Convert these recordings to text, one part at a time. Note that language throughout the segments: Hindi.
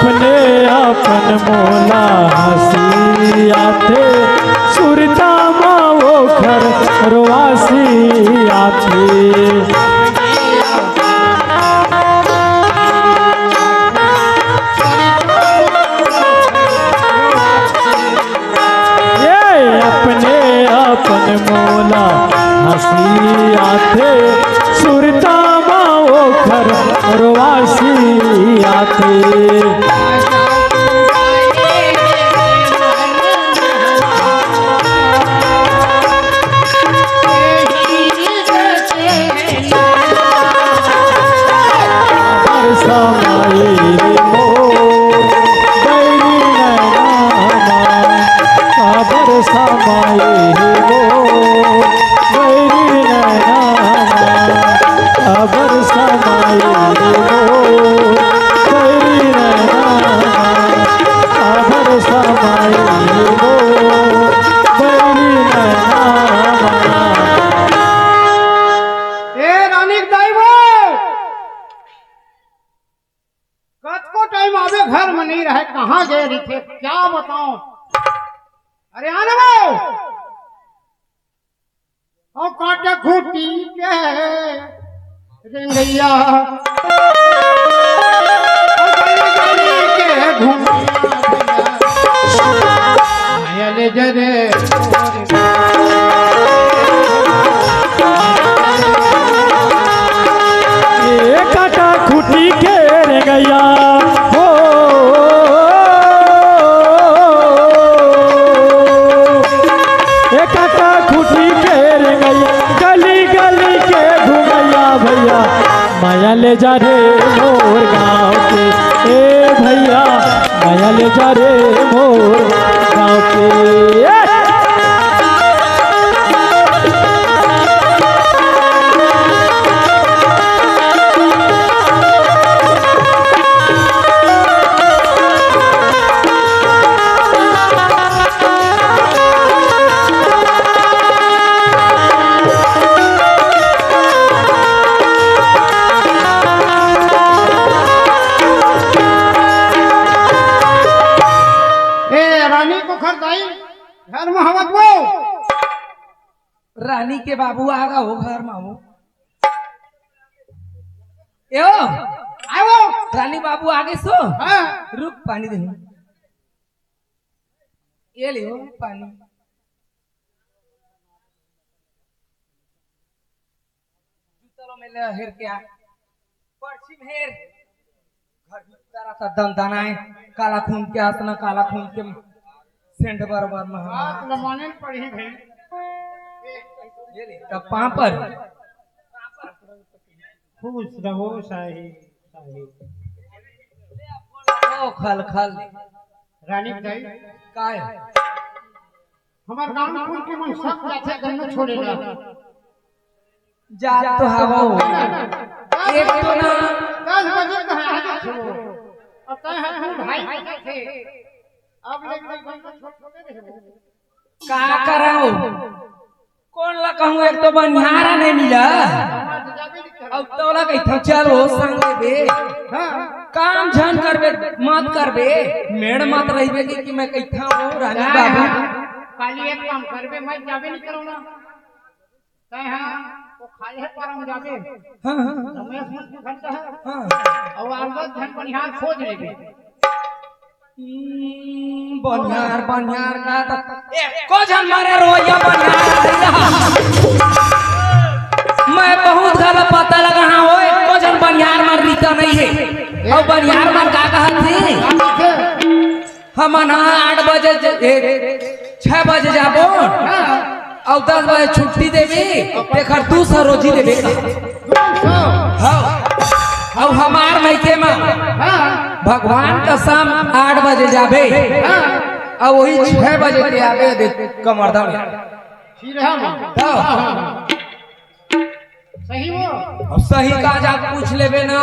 अपने अपन मोला हंसिया थे सुरता माओ घर रोवासिया थे अपने अपन मोला हंसिया थे सुरता माओ घर रोवासिया थे कहाँ गए थे क्या बताऊं। अरे आने वो और काटे खूटी के रिंगैया के घूमिया जरे काटा खूटी के रिंगैया माया ले जा रे मोर गाँव के ए भैया माया ले जा रे मोर गाँव के घर में हवत वो रानी के बाबू आगा हो घर में हो यो आओ रानी बाबू आगे सो हाँ रुक पानी दे ये लियो पानी चलो मैं ले हेर के आ पर्ची में हेर घर तारा का दम दाना है काला खून के आसना काला खून के सेंड बराबर में बात लमाने पड़ी भाई ये ले तो पापर खुश रहो शाही शाही ओ खल खल रानी भाई काय हमार गांव में कुल के मन सब जाते गन्ना छोड़ेला जा तो हवा हो एक तो ना 10 बजे कहां आ जाओ अब कहे हैं भाई थे अब लेकिन छोटे रहे का कराओ कौन ला कहूं एक तो बनिहारा नहीं मिला अब तो ला कहीं चलो संग बे काम झन करबे मत करबे मेड़ मत रहिबे कि मैं कइथा हो रानी बाबू खाली एक काम करबे मैं जाबे नहीं करो ना कहे हां वो खाली है परम जाबे हां हां रमेश मत घंटा है हां और आगे झन बनिहार खोज लेबे बनिहार बनिहार का तो एको जन मारे रोया बनिहार मैं बहुत गलत पता लगा हां वो एको जन बनिहार मार रीता नहीं है और बनिहार मार का कहत थे हम ना 8 बजे 6 बजे जाबो और 10 बजे छुट्टी देबे एकर 200 रोजी देबे हां और हमार मैके में भगवान कसम 8 बजे जाबे और वही 6 बजे के आवे दे कमरदा में सही वो अब सही का जा पूछ लेबे ना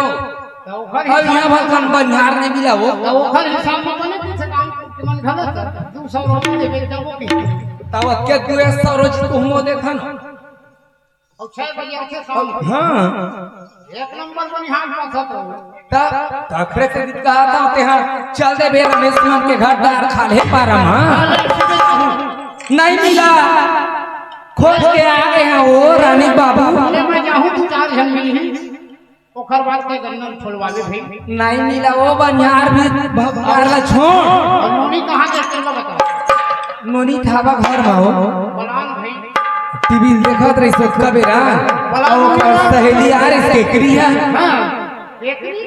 अब यहाँ भगवान बनिहार नहीं मिला वो ओखर हिसाब में बने पीछे काम के मन गलत 200 रोटी देबे जाबो की तब के 200 रोज तू हमो देखन और 6 बजे उठे शाम को। हाँ एक नंबर बनिहार पसत हो। तखरे से कहा था तेहां चल दे बे रमेश मान के घर दार खा ले पारम नहीं मिला खोज के आ गए हैं वो रानी बाबू अरे मैं जाऊं तू 4 जन मिली है ओखर बात के गन्ना छोड़वावे भाई नहीं मिला वो बनियार भी भगवान छोड़ और नोनी कहां जाते हो बता नोनी थावा घर में हो बलान भाई टीवी देखत रही सोच का बेरा और सहेली यार इसके क्रिया हां बेकरी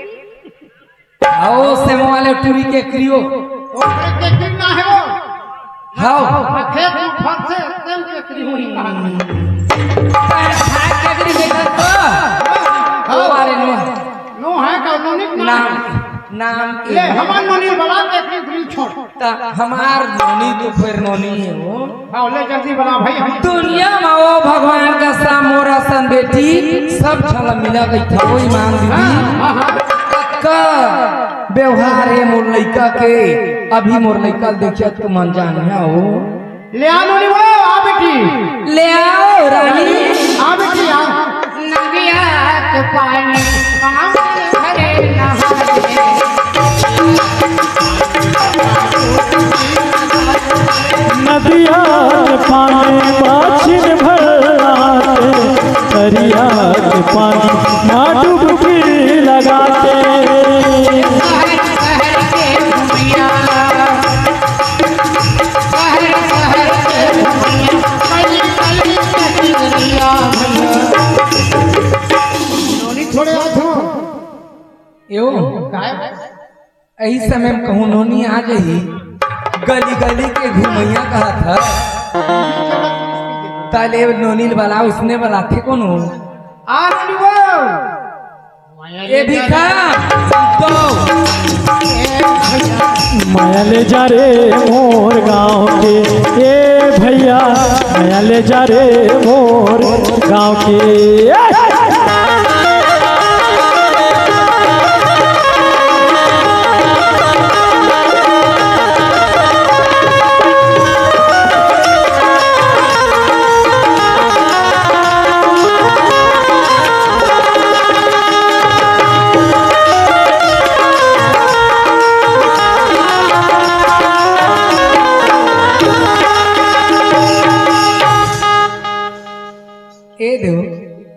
आओ से वाले टूरी के क्रियो ओकरे बेकरी ना है वो हां खेत में फल से तेल बेकरी हुई कहां के क्री देखत तो ओ वाले नो है का नोनी नाम ले हमार नोनी बला बेकरी फ्री छोड़ हमार नोनी तो फिर नोनी है वो हां ले जल्दी बना भाई हम दुनिया में वो भगवान का साम मोरा सन बेटी सब छला मिला गई था वो ईमान दीदी का व्यवहार है मोर लइका के अभी मोर लइका देखिए तो मन जान हो ले आ नोनी वो आ बेटी ले आओ रानी आ बेटी आ नदिया के पानी काम भरे नहाए नदिया के पानी बाछिन भराते दरिया के पानी ना डुबकी लगाते थोड़े यो यही समय में कहूँ नोनी आ जाही गली गली के घुमैया कहा था ताले नोनी वाला उसने वाला थे कौन हो ये भी का तो माया ले जा रे मोर गाँव के ए भैया माया ले जा रे मोर गाँव के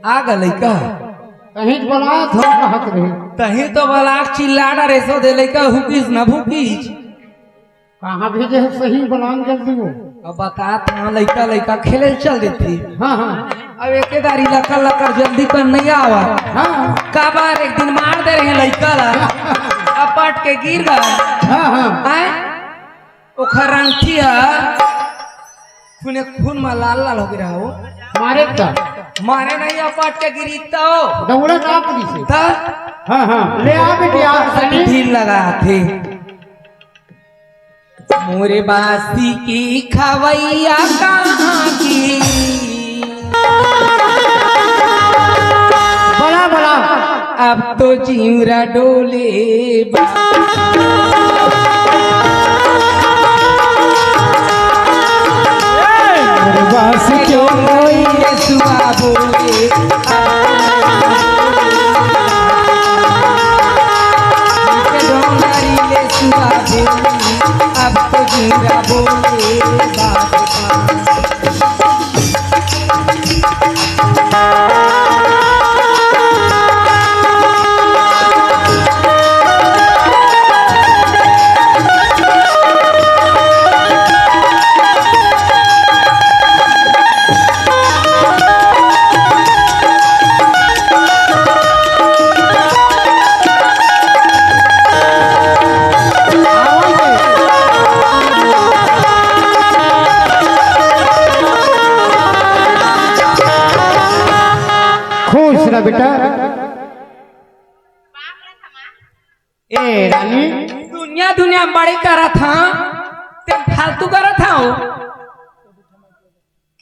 आ गई का कहीं बोला था कहत रहे तही तो बलाक चिल्ला डरे सो दे लइका हुकिस ना भूकिस कहां भेजे है सही बलान जल्दी वो अब बता था लइका लइका खेले चल देती हां हां अब एके दारी लकर लकर जल्दी पर नहीं आवा हां का बार एक दिन मार दे रहे लइका ला अपट के गिर गया हां हां हैं ओखर रंगठी है खून में लाल लाल हो गया हो मारे का मारे नहीं अपट के गिरी तो दौड़े का पुलिस से था हां हां ले आ बेटिया ढील लगा थे मोरे बासी की खवैया कहाँ की बड़ा बड़ा अब तो चिंरा डोले बस क्यों सुबह बोले अब तो चिंरा बोले खुश रह बेटा ए रानी दुनिया दुनिया बड़ी करा था ते फालतू करा था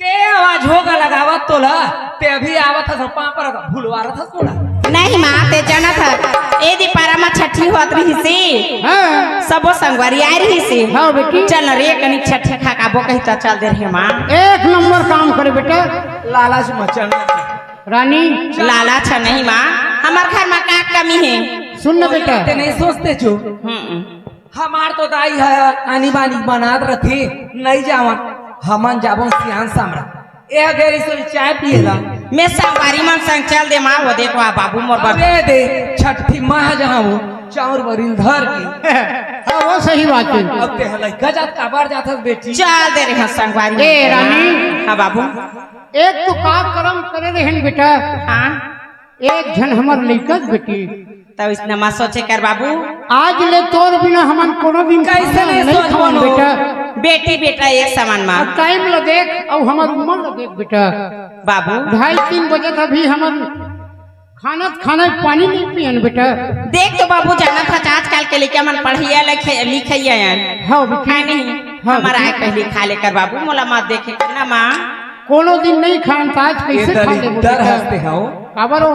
के आवाज होगा लगावत तोला ते अभी आवत था सपा पर भूलवा रहा था तोला नहीं माँ ते जाना था ए दी पारा में छठी होत रही सी हां सबो संगवारी आई रही सी हां बेटी चल रे कनी छठी खा का बो कही तो चल दे रहे माँ एक नंबर काम करे बेटा लालच मचना रानी लाला छ नहीं माँ हमार घर में का कमी है। सुन न बेटा, ते नहीं सोचते छो हमार तो दाई है आनी बानी बनात रथे नहीं जावन हमन जाबो सियान सामरा ए गेरी सो चाय पिएला मैं संगवारी मन संग चल दे माँ वो देखो बाबू मोर बाबू अबे दे छठी माह जहां वो चाउर बरिल धर के हाँ वो सही बात है। अब ते हलाई गजत काबर जाथस बेटी चल दे रहे संगवारी। ए रानी, हाँ बाबू एक तो का कर्म करे रहन बेटा, हाँ एक जन हमर लइकत बेटी तब इसने माँ सोचे कर बाबू आज ले तोर बिना हमन कोनो दिन कैसे खाना नहीं नहीं सोच खावन बनो? बेटा। बेटी बेटा एक समान माँ। अब टाइम ल देख और हमर उम्र ल देख बेटा, बाबू 2:30-3 बजे तक अभी हमन खाना पानी नहीं पियन बेटा। देख तो बाबू जाना था आजकल के लेके मन पढ़िया लिखिया हाँ बेटी, खाए नहीं हाँ हमारा आए पहले खा लेकर बाबू मोला मत देखे ना माँ। कोनो दिन नहीं खान तो आज ये कैसे खा ले डर हंसते हो काबर हो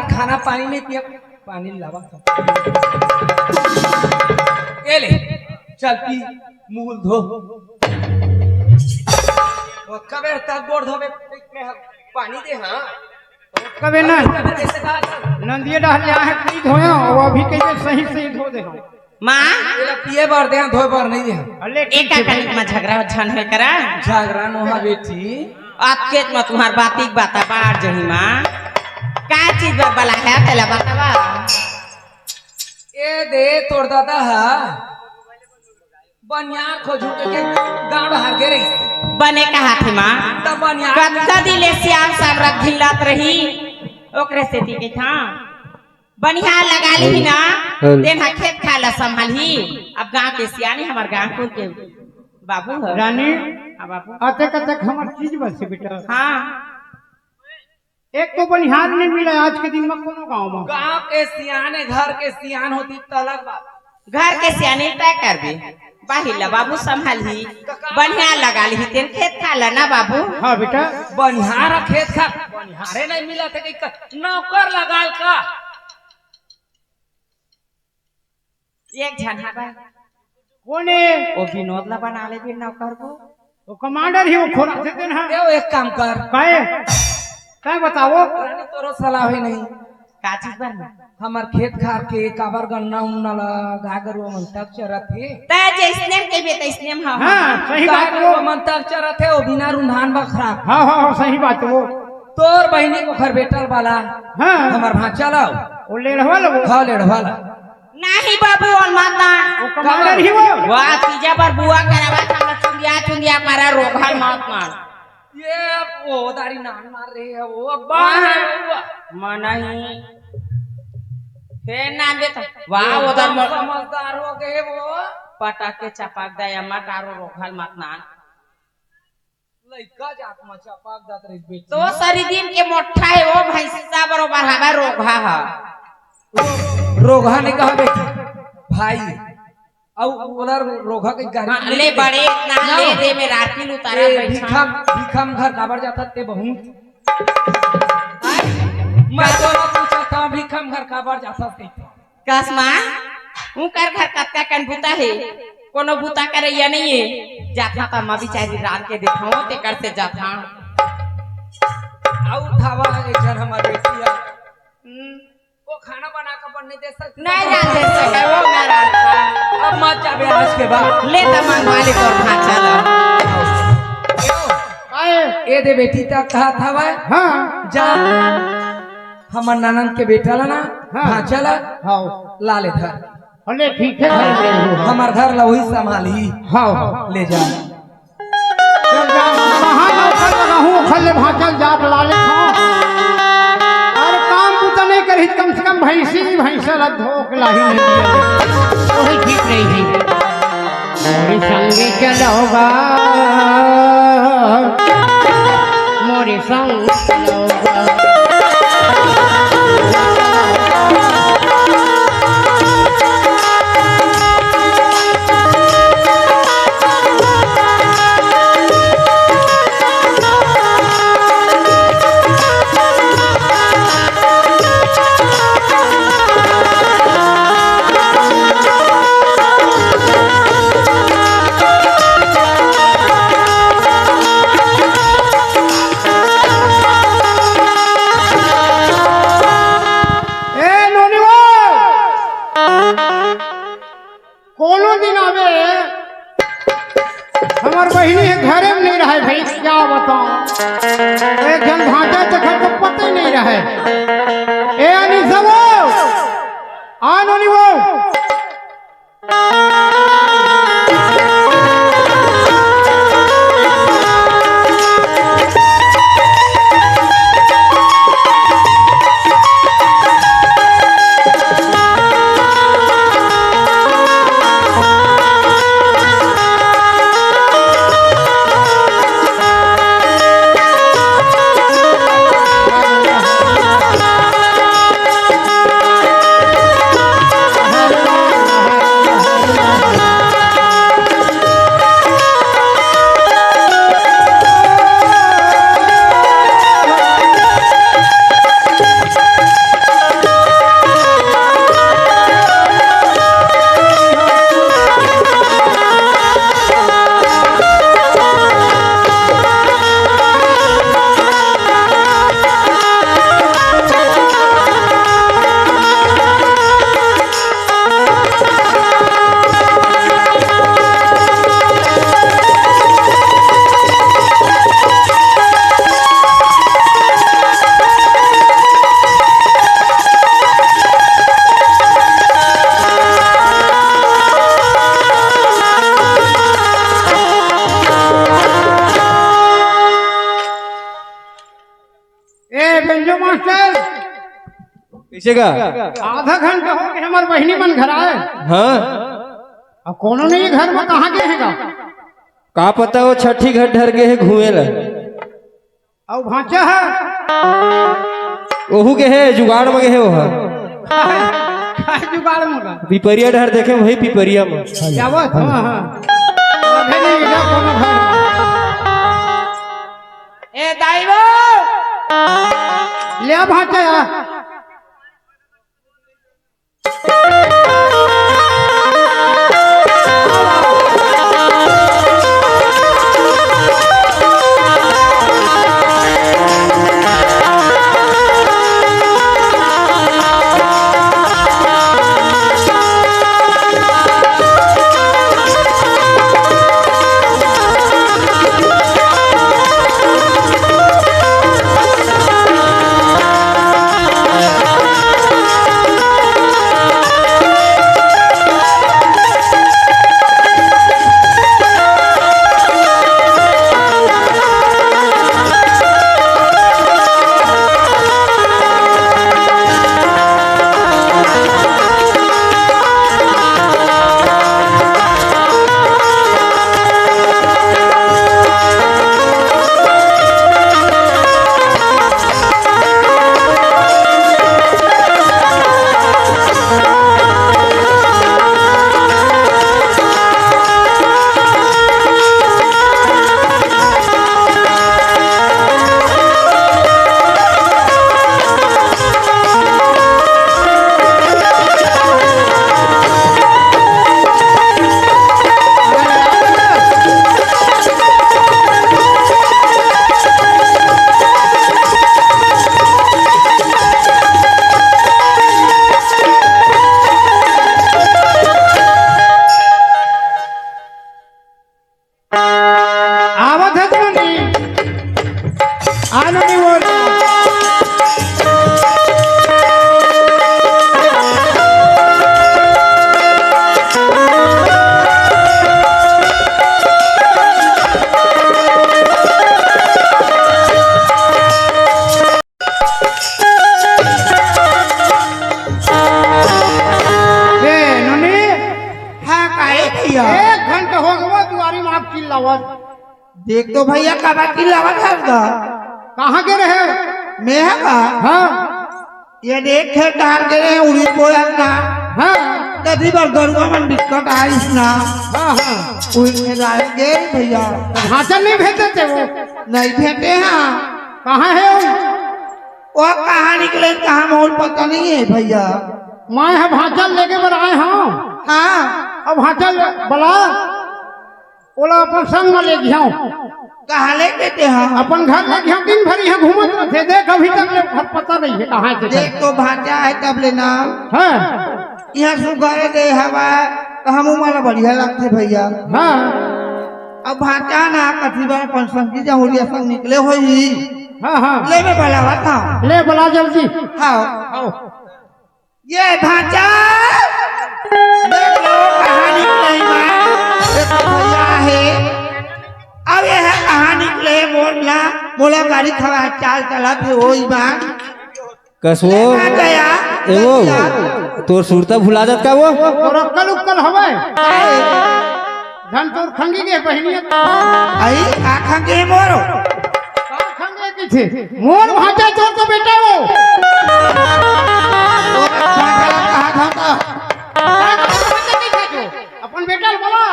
खाना पानी नहीं पिया पानी लावा ए ले चल पी मुंह धो वो कबे तक गोड़ धोबे में पानी दे हां कबे ना कैसे कहा नंदिए डाल यहाँ कहीं धोया वो अभी कैसे सही सही धो दे माँ एला पिए बार दे धोए बार नहीं दे अले एक में झगड़ा झन है करा झगड़ा नोहा बेटी आपके में तुम्हार बातिक बाता बाहर जही माँ का चीज बला है पहला बतावा। ए दे तोड़ दादा हा बनियार खोजू के गांव हार के रही बने कहा थी माँ तब बनियार कत्ता दिले श्याम सब रख ढिलात रही ओकरे से ती के था बनिहार लगा ली ना देन हा खेत खाला संभाल ही अब गांव के सियानी हमार गांव को के बाबू है रानी हाँ बाबू आते तक हमार चीज बस बेटा। हाँ एक तो बनिहार नहीं मिला आज के दिन में कोनो गांव में। गांव के सियाने घर के सियान होती तो अलग बात घर के सियानी तय कर दे बाहिला बाबू संभाल ही बढ़िया लगा ली तेन खेत खाला ना बाबू। हाँ बेटा बनिहार खेत खा बनिहारे नहीं मिला थे कि नौकर लगाल का एक झन है कौन है वो विनोद ला बना ले फिर नौकर को वो कमांडर ही वो खोला देते हैं ए एक काम कर काहे काहे बताओ रानी तोरो सलाह है नहीं का चीज बन हमार खेत खार के काबर गन्ना उन्ना ला गागर वो मंतक चरत है तय जैसने के भी तैसने हम हाँ सही बात गागर वो वो मंतक चरत है वो बिना रुंधान बखरा हाँ हाँ हाँ सही बात वो तोर बहनी को घर बेटल वाला हाँ हमार भांचा लाओ वो ले रहा वो हाँ लेढ़वाला नहीं बाबू और माता वो कमांडर ही वो वाह तीजा पर बुआ करावा हम चुंदिया चुंदिया मारा रोघल मत मार ये वो दारी नान मार रही है वो अब्बा है वो मनाही फिर नाम देता वाह उधर समझदार हो गए वो पटाक के चपाक दया मत आरो रोघल मत नान लइका जात में चपाक दात रही बेटी तो सरी दिन के मोठा है वो भैंसा बरोबर हवा रोघा है रोघा नहीं कहा बेटी भाई अब उधर रोघा की गाड़ी ले बड़े ना ले दे में राती उतारा बैठा भिखम घर काबर जाता ते बहुत मैं तो पूछा था भिखम घर काबर जाता ते कसमा उनकर घर कत्ता कन बुता है कोनो बुता करे या नहीं है जाता था मां बिचारी रात के दिखाओ ते कर से जाता आउ थावा एक जन हमारे बेटिया वो खाना बना कर बनने दे सकती नहीं रात दे सके वो ना रात अब मत जाबे आज के बाद ले तमन वाले को खा चला आए ए दे बेटी तक कहा था वह हाँ जा हमर ननन के बेटा ला ना हाँ। हाँ चला हाँ ला ले घर अरे ठीक है घर ले लो हमार घर ला वही संभाली हाँ ले जा जब कहाँ नौकर लगा हूँ खले भाचल जात लाले खाओ और काम पुता नहीं करी कम से कम भैंसा ला धोक लाही नहीं दिया वही ठीक रही थी मोरे संगे चलोगा मोरे संग चलोगा एक जन भांटा चखर को पता ही नहीं रहे। ए अनिसा वो आनो नहीं वो कैसे का आधा घंटा हो गया हमारे बहनी मन घर आए। हाँ अब कोनो नहीं घर में कहाँ गए हैं का पता वो छठी घर ढर गए है घूमे ला और भांचा है ओहू के है जुगाड़ में गए है वहाँ काय जुगाड़ में का पिपरिया ढर देखे वही पिपरिया में क्या बात। हाँ हाँ अबे नहीं इधर कोनो घर ए दाइवो ले आ भांचा यार। देख तो भैया कबा की लावत है कहाँ के रहे मैं है का हाँ ये देख खेत डाल के रहे उड़ी बोया ना हाँ कभी बार गरुआ मन दिक्कत आई ना हाँ हाँ कोई में आएंगे भैया भाषण नहीं भेजते थे वो नहीं भेटे हैं कहाँ है वो कहाँ निकले कहाँ मोल पता नहीं है भैया मैं है भाषण लेके बर आए हाँ हाँ अब भाषण बला ओला अपन संग में ले गया कहाँ ले देते हैं अपन घर ले गया दिन भर यहाँ घूमत थे देख अभी तक ले घर पता नहीं है कहाँ से देख तो भाजा है तब लेना हाँ यहाँ सुगर दे हवा तो हम मारा बढ़िया लगते भैया हाँ अब भाचा ना कथिबा पंसंगी जहुरिया संग निकले होई हाँ हाँ ले में बुलावा था ले बुला जल्दी हाँ आओ ये भाचा देख लो कहानी नहीं मां एक भैया है अब ये है कहानी निकले मोला गाड़ी खवा चाल चला थे वही बां कसवो गया एवो तोर सुरता भुला जात का वो और अक्कल उक्कल हवे धन तोर खंगी के बहनियत आई आखा के मोरो खंगे की थी मोर भाजा चोर को बेटा वो कहा था अपन बेटा बोला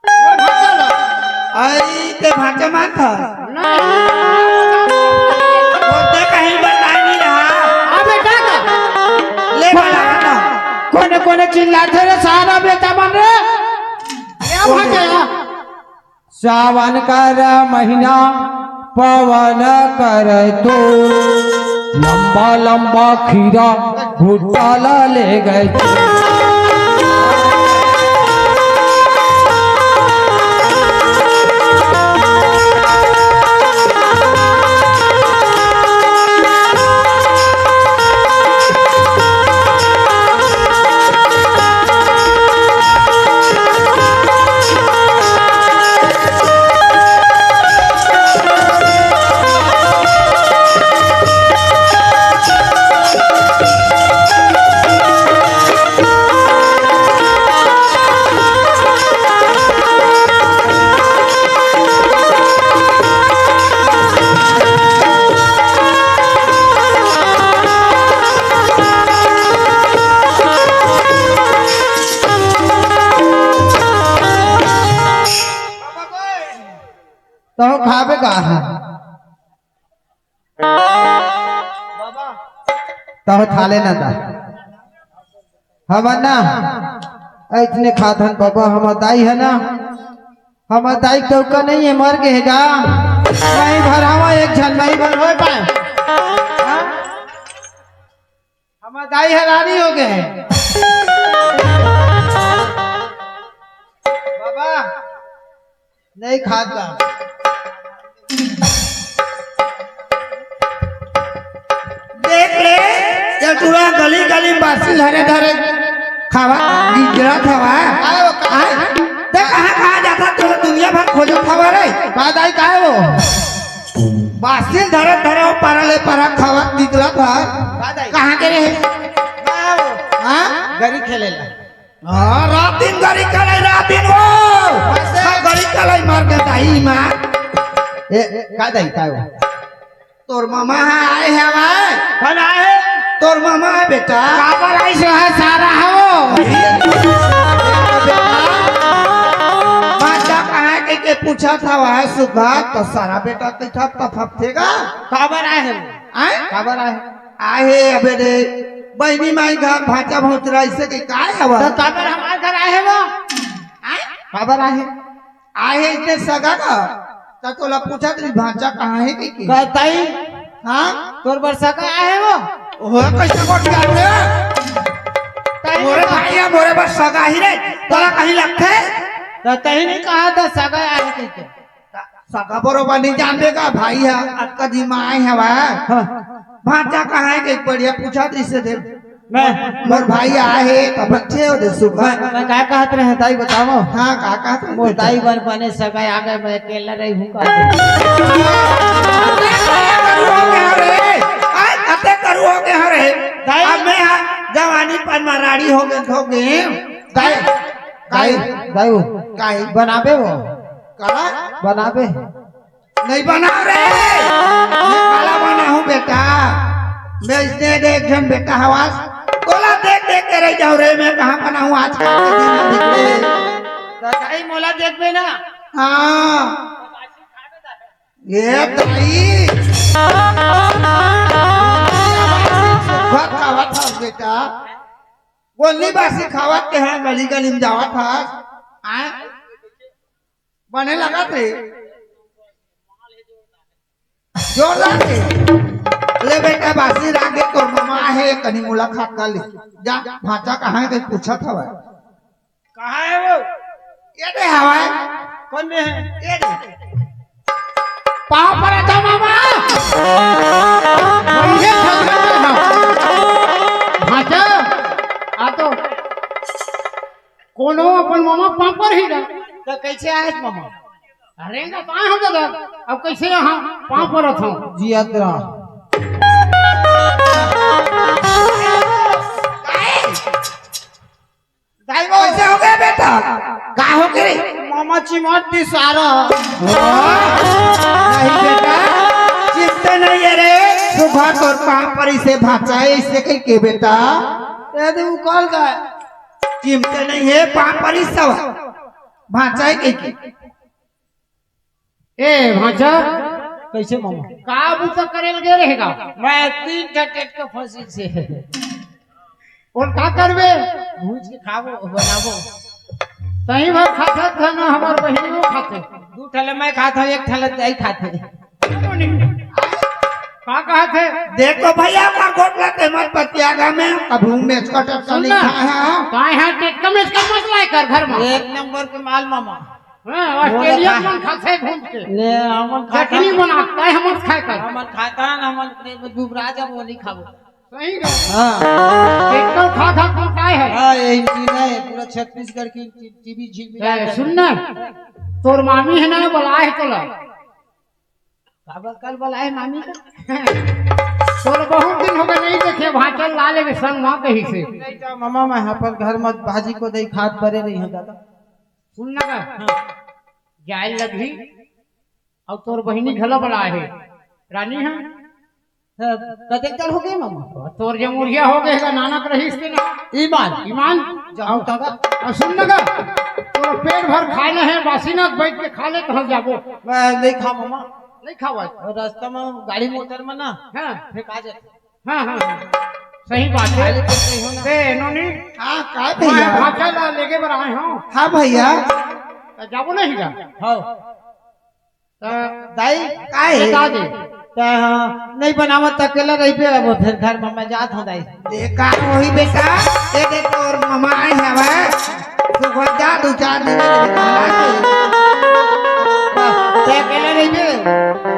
मोर भाजा ला आई ते भाचा मान था नहीं बोलते कहीं बता नहीं रहा आ बेटा का ले बुलावा था कोने कोने चिल्लाते रे सारा बेटा बन रे क्या भाजा सावन कर महीना पवन कर तो लंबा लंबा खीरा घुटाला ले गए तो खावे का है तो थाले ना था हम ना इतने खाथन बाबा हम दाई है ना हम दाई तो का नहीं है मर गए जा नहीं भरावा एक झन नहीं भर हो पाए हम दाई हैरानी हो गए बाबा नहीं खाता देख ले जब पूरा गली गली बासी धरे धरे खावा गिजरा खावा देख कहाँ जाता तो दुनिया भर खोजो खावा रे बात आई का है वो बासी धरे धरे वो परले परा खावा गिजरा था कहाँ के रहे हाँ गरी खेले ला हाँ रात दिन गरी खेले रात दिन वो गरी खेले मार के दाई माँ का दाई का वो तोर मामा आए है भाई कौन आए तोर मामा है बेटा काबर आई से है सारा है वो माता कहाँ के पूछा था वह सुखा तो सारा बेटा किथा तफतेगा काबर आए है काबर आए अबे रे बहनी माई घर भाचा भौतरा ऐसे के काय है वो तो काबर हमारे घर आए है वो काबर आए इतने सगा का तोला पूछा तेरी भांचा कहाँ है कि कहताई हाँ तोर बरसा का है वो कैसे कोट गया रे मोरे भाई है मोरे बस सगा ही रे तोला कहीं लगते तो कहीं नहीं कहा था सगा आए कैसे सगा बरोबर नहीं जानते का भाई है अक्का जी माँ है वह भांचा कहाँ है कि बढ़िया पूछा तो इससे दे मैं मोर भाई आए तो बच्चे हो दे सुबह मैं क्या कहते रहे दाई बताओ हाँ क्या कहते मोर दाई बर बने सगाई आ गए मैं अकेला रही हूँ करूँगे हरे अब मैं जवानी पर मराड़ी हो गए दाई दाई दाई दाई बनाबे वो काला बनाबे नहीं बना रे काला बना हूँ बेटा मैं इसने देख जन बेटा हवास बोला देख देख के रह जाओ रे मैं कहाँ बना हूँ आज दाई मोला देख बे ना हाँ ये दाई खावा था बेटा बोलनी बासी खावा के हैं गली गली में जावा था बने लगा थे जोरदार थे ले बेटा बासी रागे तोर मामा है कहीं मुलाकात कर ले जा भाचा कहाँ है पूछा था कहाँ है वो ये हवा कौन में है ये रे। पाँव पर था मामा बढ़िया छत में था। भाचा आ तो कोनो अपन मामा पाँव पर ही रहा। तो कैसे आए मामा? अरे ना कहाँ हो दादा अब कैसे यहाँ पाँव पर था जी यात्रा दाई वो ऐसे हो गया बेटा का हो गए मामा चिमट दी सारा नहीं बेटा चिंता नहीं है रे सुबह तोर पाँव पर इसे भाचाए इसे कहीं के बेटा ये तो कॉल का चिंता नहीं है पाँव पर ही सब भाचाए कहीं ए भाचा कैसे मामा का बुता करेल गे रहेगा मैं 3 टेट का फंसी से और का करबे भूज के खाबो बनाबो सही भर खाता था ना हमार बहनियों खाते 2 ठले मैं खाता हूं 1 ठले दाई खाते का कहा थे देखो भैया का गोटला ते मत पतियागा में कभू में कटक का नहीं खाया का है टेट में इसका मसला है कर घर में 1 नंबर के माल मामा हां ऑस्ट्रेलिया में खाते घूम के ले हमन चटनी बनाता है हम खाए कर हमन खाता न हमन दुबराज बोली खाबो सही है हां टेट खा खा को काय है हां यही चीज है पूरा छत्तीसगढ़ की टीवी झिल सुन ना तोर मामी है ना बुलाए तो ला कल बुलाए मामी का तोर बहुत दिन हो गए नहीं देखे भाचल लाले के संग मां कही से नहीं तो मामा मैं अपन घर मत भाजी को दई खाद परे रही हूं दादा सुन ना का जाए लगी और तोर बहिनी घला बड़ा है रानी है कते कर हो गए मामा तोर जमुरिया हो गए नानक रहीस के ना ईमान ईमान जाओ तका और सुन ना का तोर पेट भर खाना है बासी ना बैठ के खा ले तो जाबो मैं नहीं खा मामा नहीं खावा और रास्ता में गाड़ी मोटर में ना हां फेंका जाते हां हां सही बात है ए नोनी हां का भैया भाचल लेके बर आए हो हां भैया जाबो नहीं का हां दाई काहे बता दे नहीं बनावत अकेला रही पे अब फिर घर में मैं जात हूं दाई देखा वही बेटा दे तोर मामा आए हवे तू घर जा 2-4 दिन ते अकेला रही पे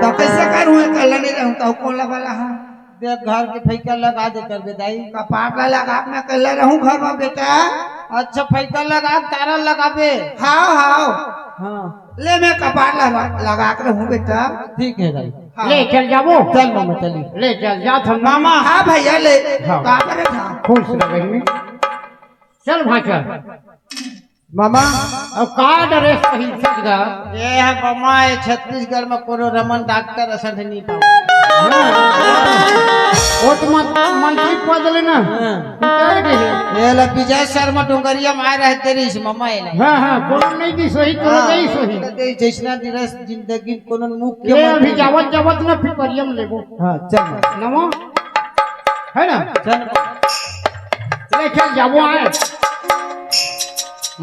तो कैसे करूं अकेला नहीं रहूं तो कौन वाला हां देख घर के फैका लगा दे कर दे दाई कपाट ला लगा मैं अकेला रहूं घर में बेटा अच्छा फैका लगा तारा लगाबे हां हां हां ले मैं कपाट लगा कर रहूं बेटा ठीक है दाई ले चल जाबो चल मामा चली ले चल जा हम मामा हाँ भैया ले हाँ। का करे था खुश रह बहनी चल भाचा मामा अब का ड्रेस पहिन सकदा ये है मामा ये छत्तीसगढ़ में कोनो रमन डॉक्टर असर नहीं पाओ वो तो मंत्री पद लेना उतर गए ये ला विजय शर्मा डोंगरिया में आए रहे तेरी इस मामा ये हां हां कोनो नहीं दी सोही तो नहीं सोही ते जैसना दिरस जिंदगी कोनो मुख्य ये अभी जावत जावत ना फिर परियम लेबो हां चल नमो है ना चल ले चल जाबो आए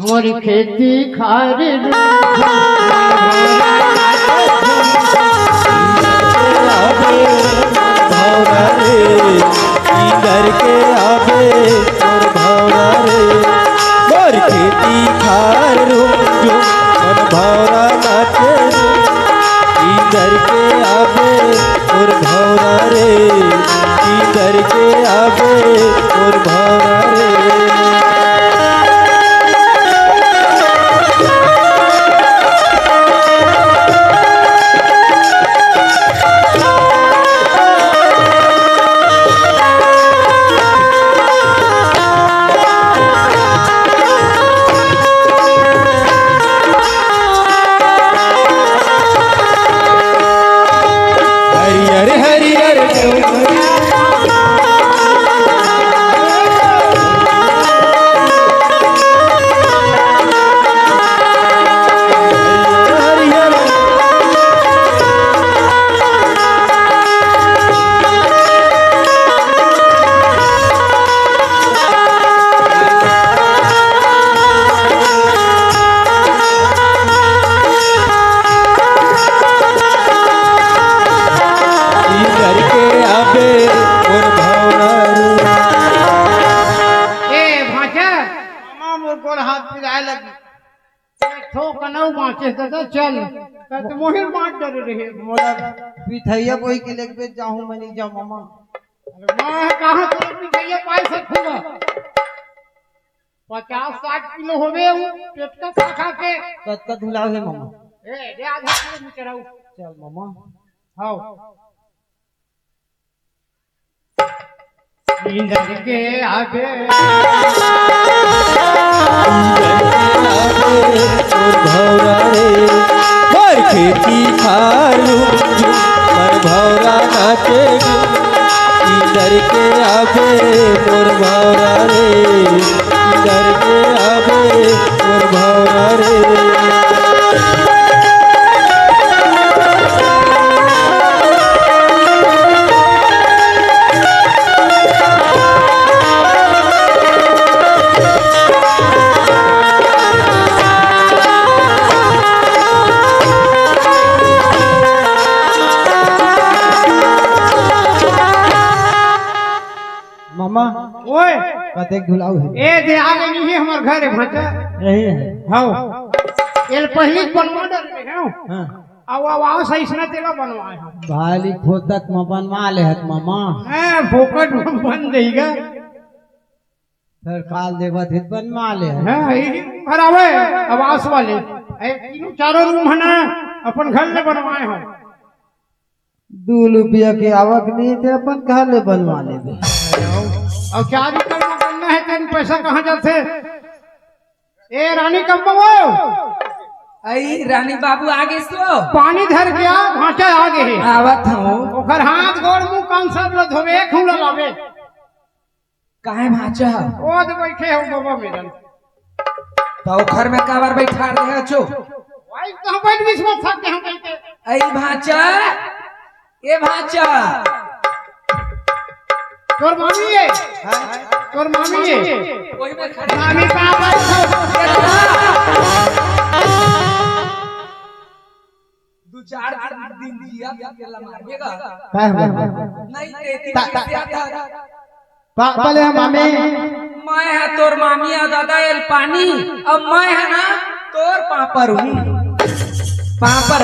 मोरी खेती खारी घर के आगे और भौरा रे मोर खेती खार जो मन भौरा नाचे घर के आगे और भौरा रे घर के आगे और भौरा रे नौ बाँचे दादा चल तो मोहिर बाँट डरे रहे मोरा पिठैया कोई के लेके जाऊं मैं नहीं जाऊं मामा मैं कहाँ तो मिठाइया पाई सकूंगा 50-60 किलो हो गए पेट का खा खा के कद धुलाओ है मामा ए दे आधा किलो चढ़ाऊ चल मामा हाँ इंद्र के आगे भौरा रे पर खेती खालू पर भौरा नाचे इधर के आवे मोर भौरा रे इधर के आवे मोर भौरा रे मामा ओए कते धुलाओ है ए दे आ गई है हमर घर भाटा यही है हाँ ये पहली बनवा डर में हूं हां अब आवाज सही से तेरा बनवाए हम भाली खोतक में बनवा ले है मामा हां फोकट में बन देगा फिर काल देवा थे बनवा ले है हां ये खराबे आवाज वाले ए तीनों चारों रूम है ना अपन घर में बनवाए हम 2 रुपया के आवक नहीं थे अपन घर ले बनवा ले और क्या करना है तेन पैसा कहाँ जाते ए रानी कब वो आई रानी बाबू आगे सो पानी धर के आ भाटा आगे है आवत हूँ ओकर हाथ गोड़ मुंह कान सब ल धोवे खुला लावे काहे भाचा ओ तो बैठे हो बाबा मेरा तो घर में काबर बैठा रहे छो भाई कहां बैठ गई मत सकते हम बैठे आई भाचा ए भाचा तोर मामी है तोर मामी है कोई में खड़े मामी कहां बैठो 2-4 दिन जिया अकेला मारिएगा काय नहीं देती पहले हम मामे मैं है तोर मामी है दादा एल पानी अब मैं है ना तोर पापर हूँ पापर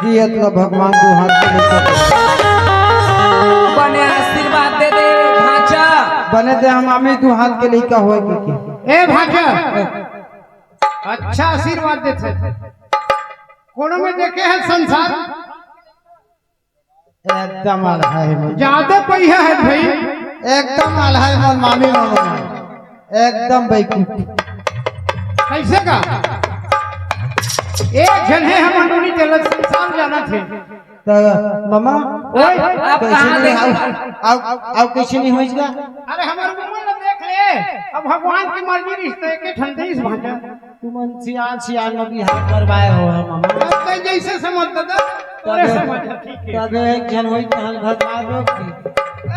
दिए तो भगवान को हाथ में बने आशीर्वाद दे दे भाचा बने थे हम मामे तू हाथ के लेके होए के ए भाजा अच्छा आशीर्वाद देते कोनो में देखे है संसार एकदम आला है ज्यादा पैसा है भाई एकदम आला है मोर मामी मामा एकदम बेवकूफ कैसे का एक जन है हम अंडोनी जलत संसार जाना थे तो मामा ओए अब कैसे कहाँ नहीं देख आओ कैसे नहीं होइसगा अरे हमारे मुंह में देख ले अब भगवान की मर्जी रिश्ते के ठंडे इस भाजा तू मन सियान में भी हाथ मरवाए हो मामा अब कहीं जैसे समझ दादा तोरे समझ ठीक है तब एक जन होई तहन भगवा रोक दी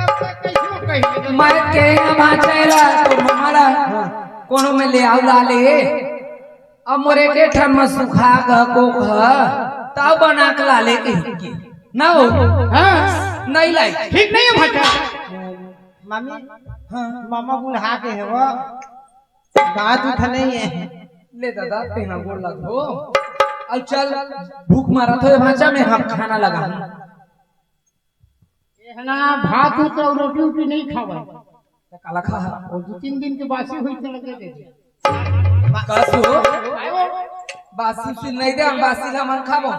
अब तक कैसे कही मैं के भाचेला तो हमारा कोनो में ले आउ ला ले अब मोरे के ठन में सुखा ग को ख तब बना के ला ले के ना हो हां नहीं लाई ठीक नहीं है भाजा मामी मामा बुढ़ा के है वो दांत उठ नहीं है ले दादा तेना गोड़ लग हो अब चल भूख मारा तो भाचा में हम खाना लगा ये ना भात उत और रोटी उटी नहीं खावा काला खा और 2-3 दिन के बासी हुई तो लगे दे कसो बासी से नहीं दे हम बासी ला मन खाबो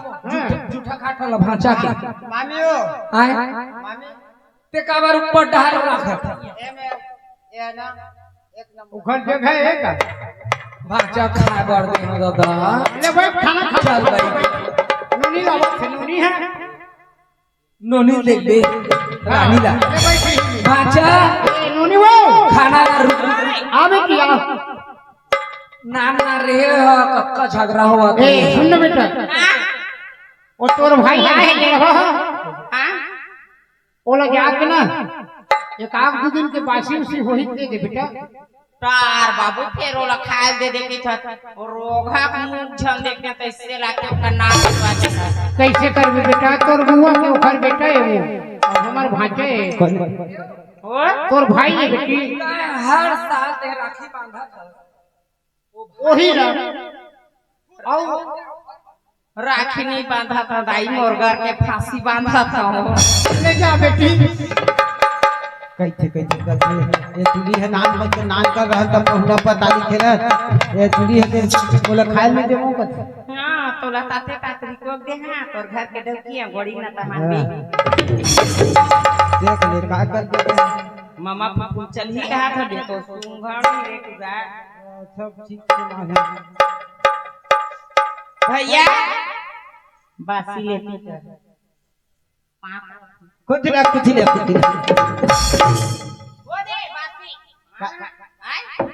जूठा खाट ला भाचा के मामियो आए मामी ते काबर ऊपर ढाल रखत ये ना एक नंबर उखड़ जगह है का भाचा खा बर दे दादा ले भाई खाना खा चल भाई नूनी लावा से नूनी है नोनी देख दे रानी ला ले भाई ठीक है। भाचा ए, नूनी वो खाना आवे किया नाम ना रे कक्का झगड़ा हुआ ए सुन ना बेटा वो तोर भाई आए हैं हाँ वो लग आके ना एक आध 2 दिन के बासी उसी होही दे दे बेटा तार बाबू फिर ओला खाए दे देती था और रोगा मुंह झन देखने तो इससे लाके उसका नाम लिखवा देता कैसे कर बेटा तोर बुआ के ओखर बेटा है वो और हमार भांजे और तोर भाई है बेटी हर साल ते राखी बांधा था वही ना राखी नहीं बांधा था दाई मोरगर के फांसी बांधा था ले जा बेटी कैसे ये चूड़ी है नान बन के नान कर रहा तब पहुना पता नहीं खेलत ये चूड़ी है के बोला खाए में देमो कत हां तोला ताते तातरी को दे हां तोर घर के डकिया गोड़ी ना तमान भी देख ले का कर दे मामा फूल चल ही कहा था देखो सुंघाड़ी रे तुझा सब ठीक से ना है भैया बासी लेती कर कुछ ना वो दे बासी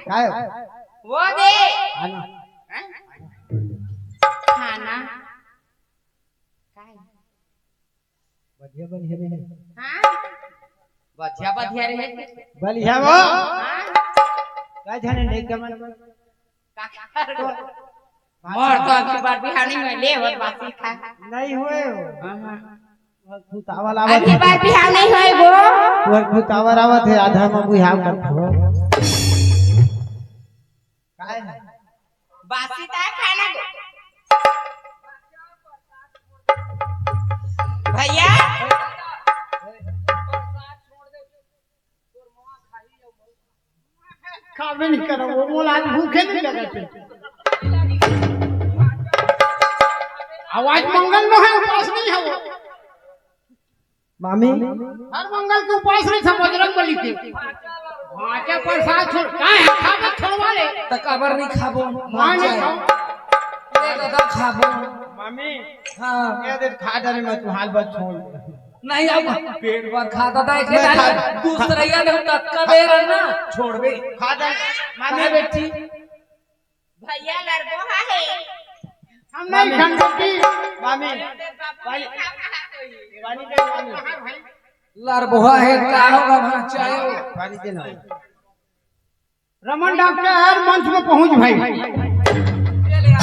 काय वो दे खाना बढ़िया बढ़िया रे हां बढ़िया रे बढ़िया वो काय जाने नहीं कमन मोर तो अभी बार बिहानी में ले और बासी खा नहीं हुए भूतावल आवत अभी बार बिहान नहीं होए वो भूतावल आवत है आधा में बुझाव करत हो काय बासी ता खाना भैया खावे नहीं करो वो मोला भूखे नहीं लगते आवाज मंगल में है उपास नहीं है वो मामी हर मंगल के उपास नहीं था बजरंग बली के भांचा प्रसाद छोड़ का है खावे छोड़वा ले त कबर नहीं खाबो मां नहीं खाओ ले दादा खाबो मामी हां ये दे खा डाले मैं तू हाल बच छोड़ नहीं अब पेट भर खाता था एक डाल दूसरा या नहीं तत्का बेर है ना छोड़ बे खा डाल मामी बेटी भैया लड़को है हम नहीं खाएंगे मामी पानी दे मामी लरबोहा है का होगा वहां चाहे पानी देना रमन डॉक्टर मंच में पहुंच भाई ले आ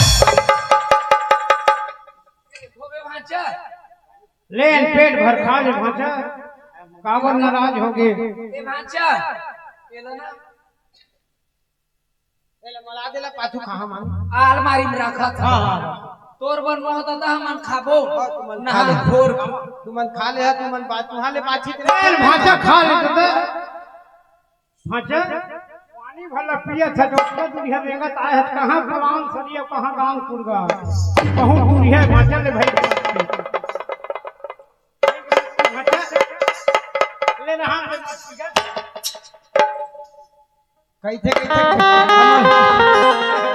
होबे वहां चा ले पेट भर खा ले भांचा काबर नाराज हो गए ए वहां चा केला ना एला मला देला पाछू खा मामी अलमारी में रखा था हां तोर बन रहता था हमन खाबो तुमन नहा खोर तुमन खा ले तुमन बात तुहा ले पाछी ले भांचा खा ले तो भांचा पानी भला पिया था डॉक्टर दुनिया बेंगत आए है कहां फलान सरिया कहां गांव पुरगा कहूं दुनिया भांचा ले भाई भांचा ले नहा ले कैसे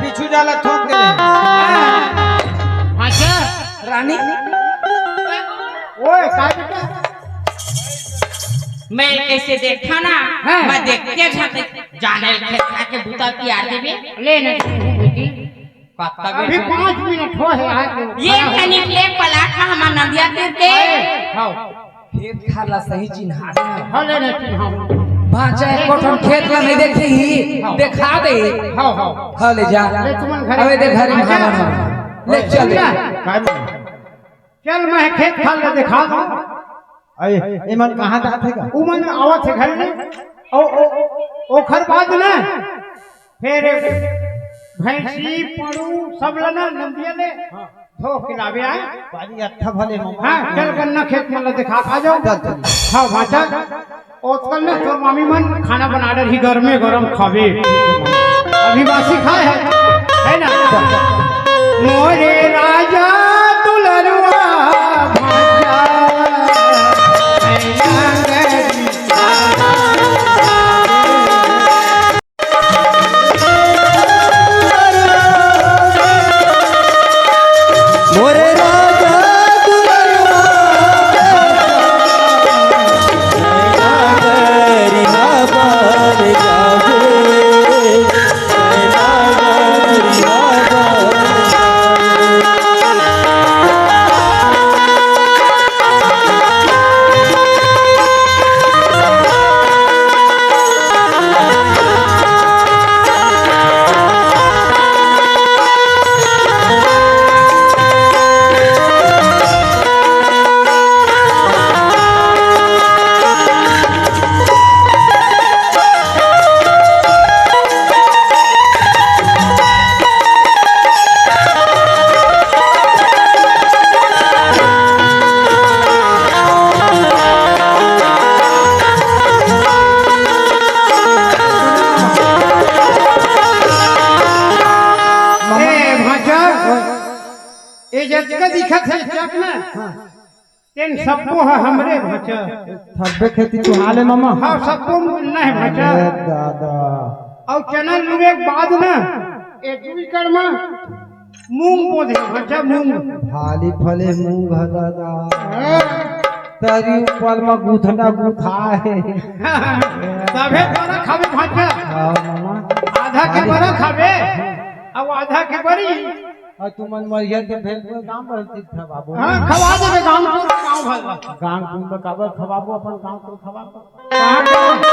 पीछू जाला ठोक दे भांचा रानी ओए का बेटा मैं कैसे देखा ना हाँ। मैं देखते जाते जाने खेत के बूता की आते में ले ना बेटी कत्ता अभी 5 मिनट हो है आज ये क्या निकले पलाट में हमार नदिया तीर के हां खेत खाला सही चिन्हा दे हां ले ना हां भांचा कोठन खेत ला नहीं देखी ही दिखा दे हां हां हां ले जा ले तुमन घरे अबे देख घरे में खाना ले चल चल मैं खेत खाल ले दिखा दूं ए मन कहां जात है का उमन आवत है घर में ओखर बाद ना फिर भैंसी पड़ू सब लना नंदिया ले धो खिलावे आए पानी अच्छा भले हां चल गन्ना खेत में ले दिखा आ जाओ हां भाचा ओतकल ने तो मामी मन खाना बना रही घर में गरम खावे अभी बासी खाए है ना मोरे राजा दुलरुआ भाजा मोरे राजा दुलरुआ बार जावे जग दिखत है चक ना तेन सबको है हमरे भचा थब्बे खेती तू हाले मामा हाँ सबको मिलना है भचा दादा और चना लुए के बाद ना एक एकड़ में मूंग बोधे भचा मूंग भाली फले मूंग है दादा तरी ऊपर में गुथना गुथा है सभे बड़ा खावे भचा हाँ मामा आधा के बड़ा खावे और आधा के बड़ी और तुम मन मरिया के भेल में काम करती था बाबू हाँ खवा देवे गांव को गांव भर गांव तुम में काबर खवाबो अपन गांव को खवाबो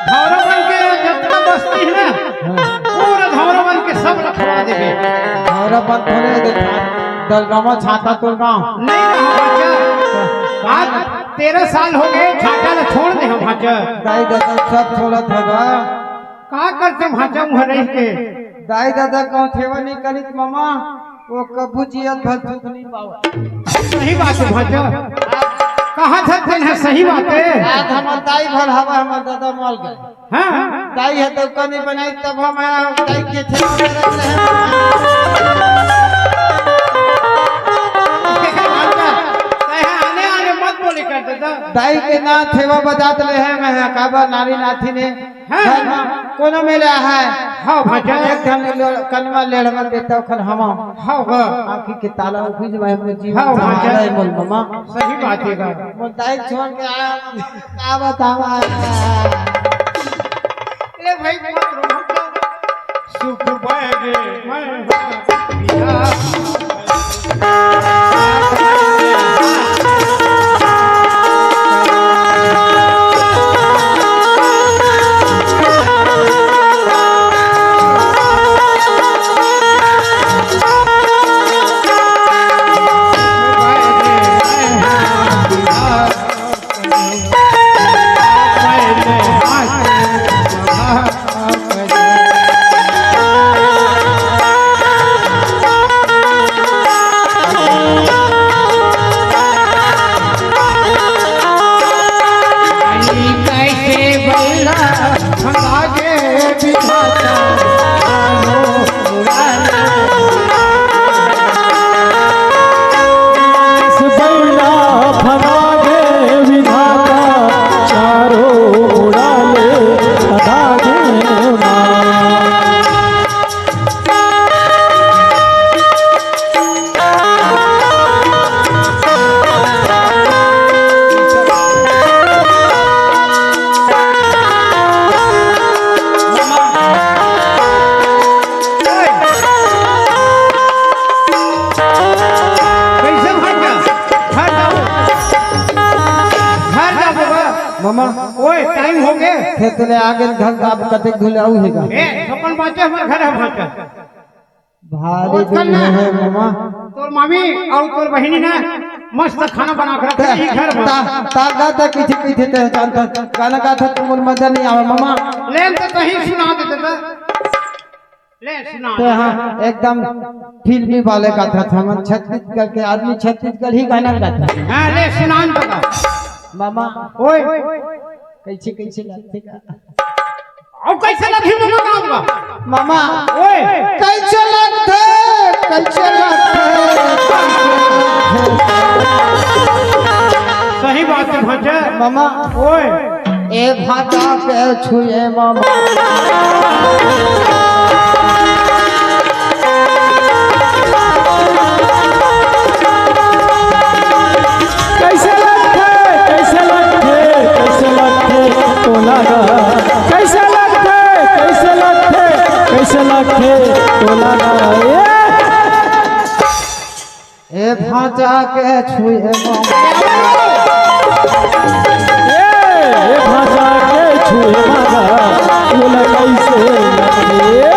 धौरवन के जितना बस्ती है ना पूरा धौरवन के सब रखवा देवे और अपन थोड़े देखा दलगामा छाता तो गांव नहीं रहा आज 13 साल हो गए छाटा ने छोड़ दे हम भाचा दाई दादा सब छोड़त होगा का करते भाचा मुँह रह के दाई दादा कौन सेवा नहीं करित मामा वो कबू जियत भर दुख नहीं पावा सही बात है भाचा कहा था है सही बात है आज हमार दाई भर हवा हमार दादा मर गए हाँ दाई है तो कनी बनाई तब हम दाई के सेवा में रख रहे आने आने मत बोले कर देता दाई के ना सेवा बजात ले हैं मैं काबर नारी नाथी ने कोनो मिला है हाँ भाचा एक धन कनवा लेड़ मन देता खन हम हाँ हाँ आंखी के ताला उखी जब मैं जीवन हाँ, भाचा। है मोल मामा सही बात है का मोल दाई छोड़ के आया का बतावा ए भाई मत रो सुख पाएगे मैं मामा ओए टाइम हो गए खेत ले आगे घर आप कते धुलाऊ हेगा ए अपन बाटे हमर घर है भाचा भारी दिन है मामा तोर मामी और तोर बहिनी ना मस्त खाना बना कर रखे ही घर में ता गाता किछि किछि ते जानता गाना गाता तुम मजा नहीं आवे मामा ले तो कहीं सुना देते तो ले सुना ते हां एकदम फिल्मी वाले गाता था हम छत्तीसगढ़ के आदमी छत्तीसगढ़ ही गाना गाता हां ले सुनान बता मामा ओए कैसे कैसे लगते और कैसे लगी मामा गाऊंगा मामा ओए कैसे लगते सही बात है भाचा मामा ओए ए भाता पे छुए मामा कैसे लगते तोला कैसे लगते तोला ए भाता के छुए मामा ये भाषा के छुए मारा तोला कैसे लगते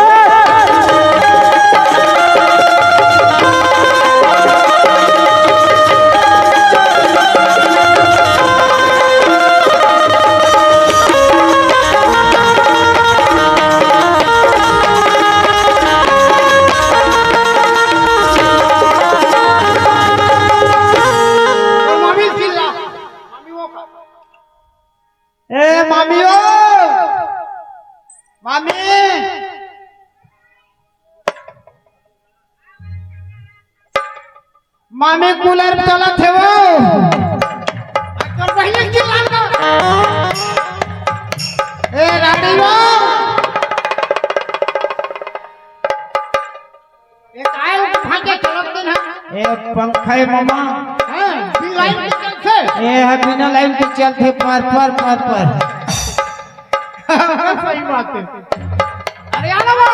मामियो मामी मामे कूलर चला थे वो तो पहले चिल्ला ए राडी वो एक आए भागे चलते ना एक पंखा है मामा हां बिन लाइन पे चलते ये है बिना लाइन के चलते पर सही बात है अरे आना वो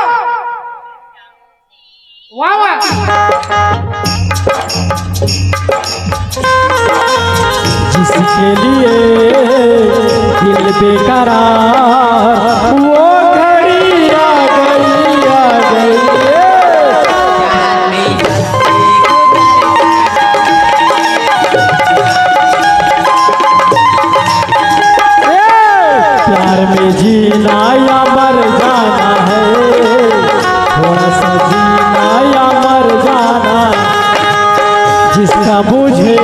वाह वाह जिसके लिए दिल बेकरार वो घड़ी आ गई प्यार में जीना या मर जाना है थोड़ा सा जीना या मर जाना जिसका मुझे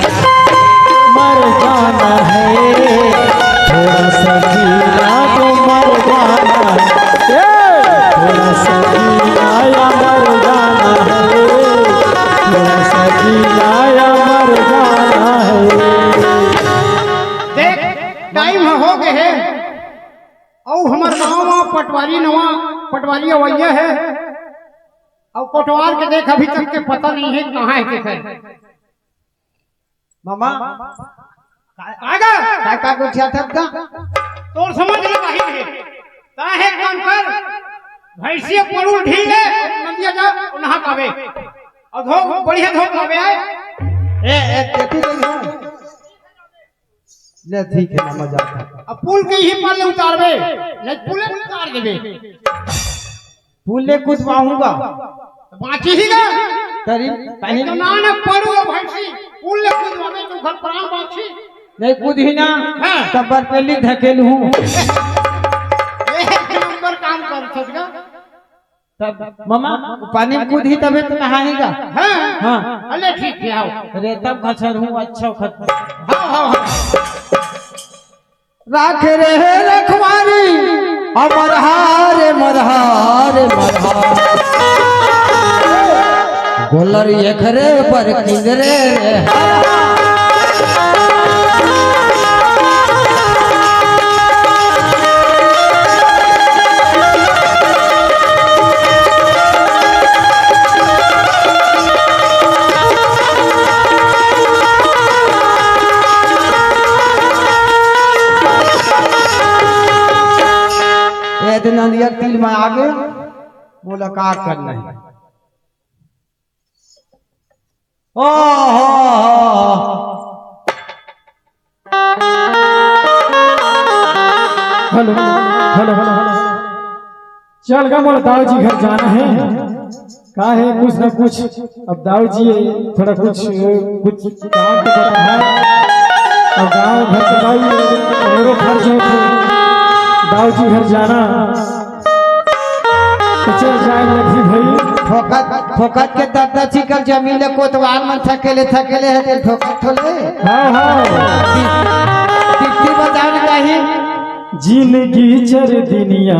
मर जाना है थोड़ा सा जीना तो मर जाना थोड़ा सा जीना या मर जाना है थोड़ा सा जीना या मर जाना है देख टाइम हो गए है और हमार गांव में पटवारी नवा पटवारी अवैया है और पटवार के देख अभी तक के पता नहीं है कहाँ है के है मामा आगा काका को क्या था का तो समझ ले वही है काहे काम कर भैंसिया पड़ू ढील है नदिया जा नहा पावे और धो बढ़िया धो पावे आए ए देखी नहीं ले ठीक है मामा जाता अब पुल के ही पाले उतारबे नहीं पुले उतार देबे फूले कुछ पाऊंगा बाकी ही ना तरी पहले तो ना पड़ू भैंसी पुल ले कूद हमें तो घर प्राण बाकी नहीं कूद ही ना हाँ। कबर पे ली धकेल हूँ एक नंबर काम कर सकता तब मामा पानी में कूद ही तबे तो नहाएगा हाँ हाँ अरे ठीक है आओ अरे तब खचर हूँ अच्छा खचर हाँ राख रहे रखवारी अमर हारे मरहारे मरहार गोलर एकरे पर किंदरे रे नदिया तिल में आगे मुलाकात करना है हेलो हेलो हेलो चल गा मोला दाऊ जी घर जाना है का है कुछ ना कुछ अब दाऊ जी थोड़ा कुछ काम तो पता है और गाँव घर के दाऊ मेरे फर्ज है दाऊ जी घर जाना तो चल जाए लखी भाई फोकट के दादा चिकन जमीन कोतवाल में थकेले है तेरे फोकट थोले हाँ कितनी बताने चाहिए जिंदगी चर दुनिया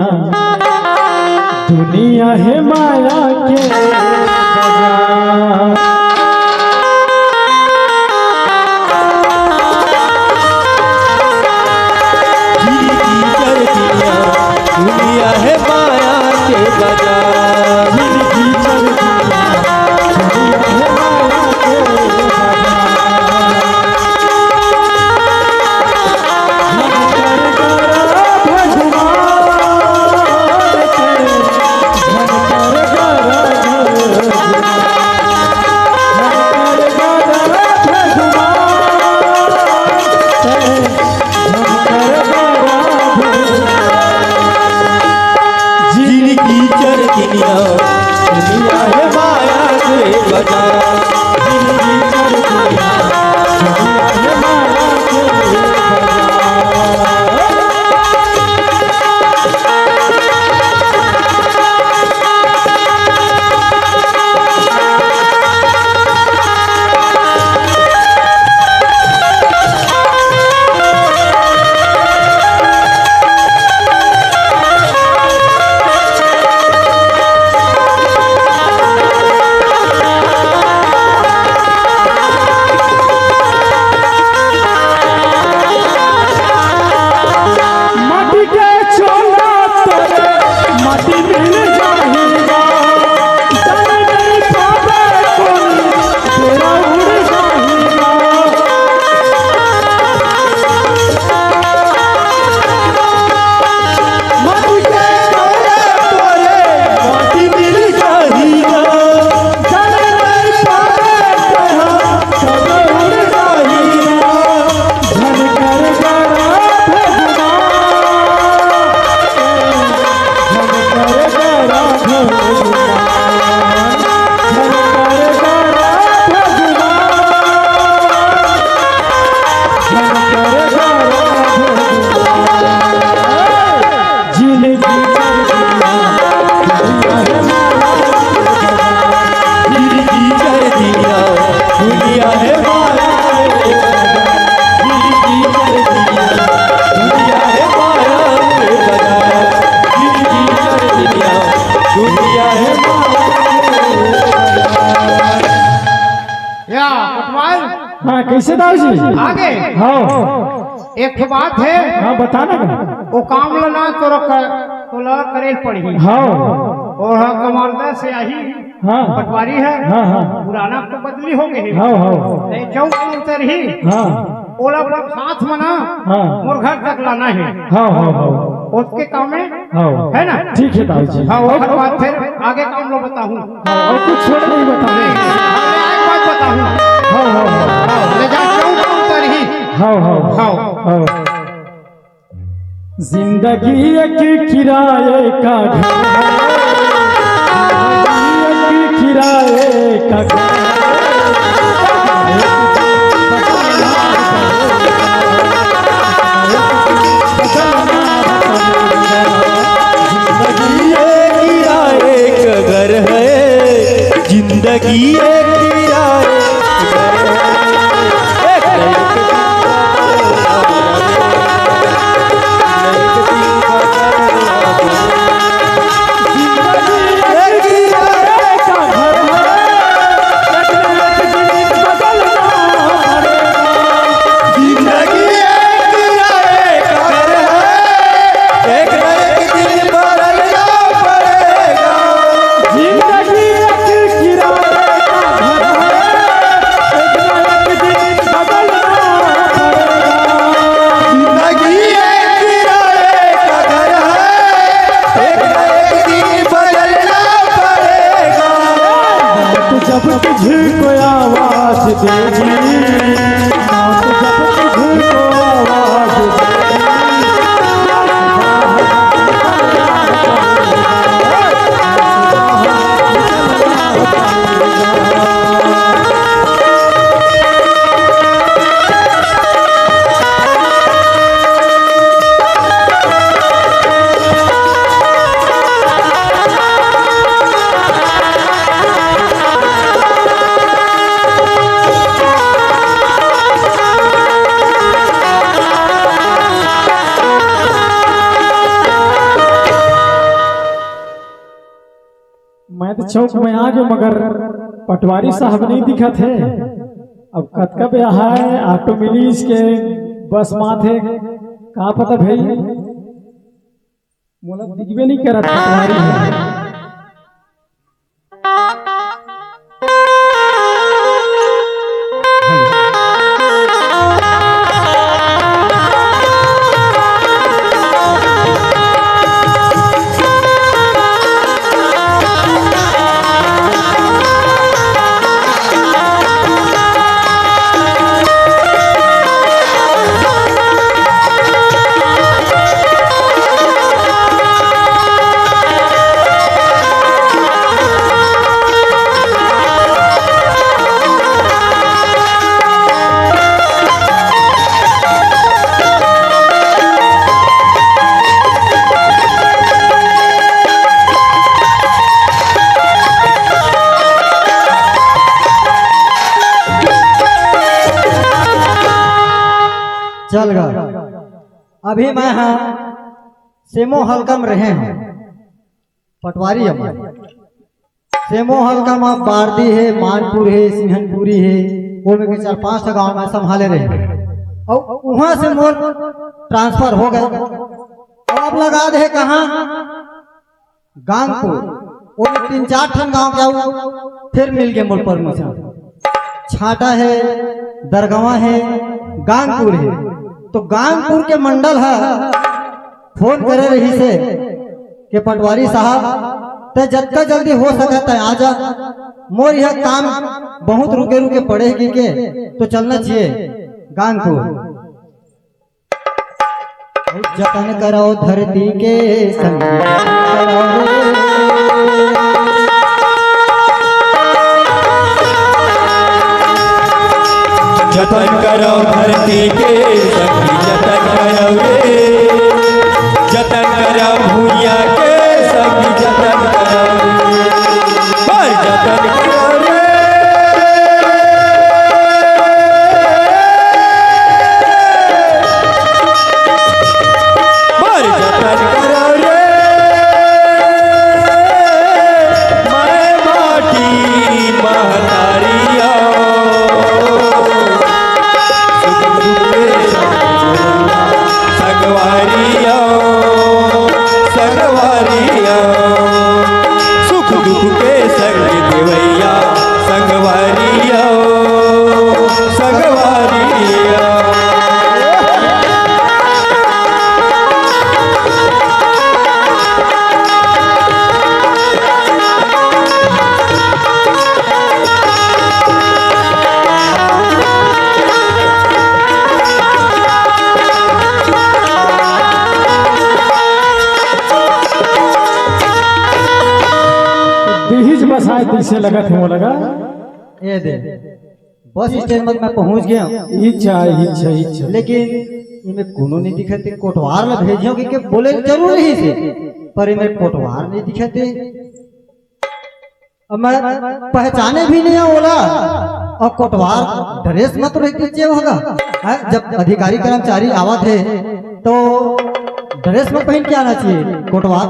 दुनिया है माया के बाजार। दुनिया है माया के बाजार जिंदगी चल दुनिया है माया के जिनकी चर दुनिया माटी मिल जाएगा जल नहीं पावे कोई तेरा उड़ जाएगा माटी के तोरे तोरे माटी मिल जाएगा जल नहीं पावे तेरा सब उड़ जाएगा झन कर गरा या पटवार हाँ कैसे दाऊ जी आगे हाँ एक ठो बात है। हाँ बताना का वो काम लेना तो करे पड़ी हाँ और हाँ कमांडर से आई हाँ पटवारी है। हाँ हाँ पुराना तो बदली हो गई हाँ हाँ चौक उतर ही हाँ ओला पर साथ मना हाँ मोर घर तक लाना है हाँ हाँ हाँ उसके काम में हाँ है ना। ठीक है दाऊ जी हाँ वो बात फिर आगे काम लो बताऊँ और कुछ छोड़ नहीं बताना एक बात बताऊँ हाँ हाँ हाँ ले जा चौक उतर ही हाँ हाँ हाँ हाँ जिंदगी एक किराए का घर जिंदगी एक किराए का घर घर है जिंदगी एक किराए जब तुझको आवाज देगी मौत जब तुझको आवाज मैं तो चौक में आ गया मगर पटवारी साहब नहीं दिखा थे। अब कतका पे है ऑटो मिली इसके बस माथे कहाँ पता भाई मोला दिखबे नहीं करा पटवारी है। चल गा अभी मैं हाँ सेमो हल्कम रहे हैं पटवारी हमारे सेमो हल्कम अब बारदी है मानपुर है सिंहनपुरी है वो में 4-5 गाँव में संभाले रहे और वहां से मोर ट्रांसफर हो गए अब लगा दे कहाँ गांगपुर और 3-4 ठन गांव जाऊ फिर मिल गए मोर परमिशन। छाटा है, दरगावा है, गांगपुर है। तो गांगपुर के मंडल है फोन करे रही से कि पटवारी साहब ते जितना जल्दी हो सके ते आ जा, मोर यह काम बहुत रुके रुके पड़ेगी के तो चलना चाहिए गांगपुर। जतन करो धरती के संग जतन करो धरती के सखी जतन करो रे, जतन करो भूया के सखी जतन करो पर जतन करो रे, पर जतन करो रे। मैं माटी महतारिया सगवारिया सगवारिया सुख दुख के संग देवैया संगवारिया संगवारिया। दीहिज बसाए पीछे लगा थे वो लगा ये दे बस स्टैंड में मैं पहुंच गया, इच्छा लेकिन इनमें कोनो नहीं दिखे थे। कोटवार में भेजियो कि बोले जरूर ही से, पर इनमें कोटवार नहीं दिखे थे। अब मैं पहचाने भी नहीं ओला, और कोटवार ड्रेस में तो रहते चाहिए होगा। जब अधिकारी कर्मचारी आवा थे तो ड्रेस में पहन के आना चाहिए कोटवार।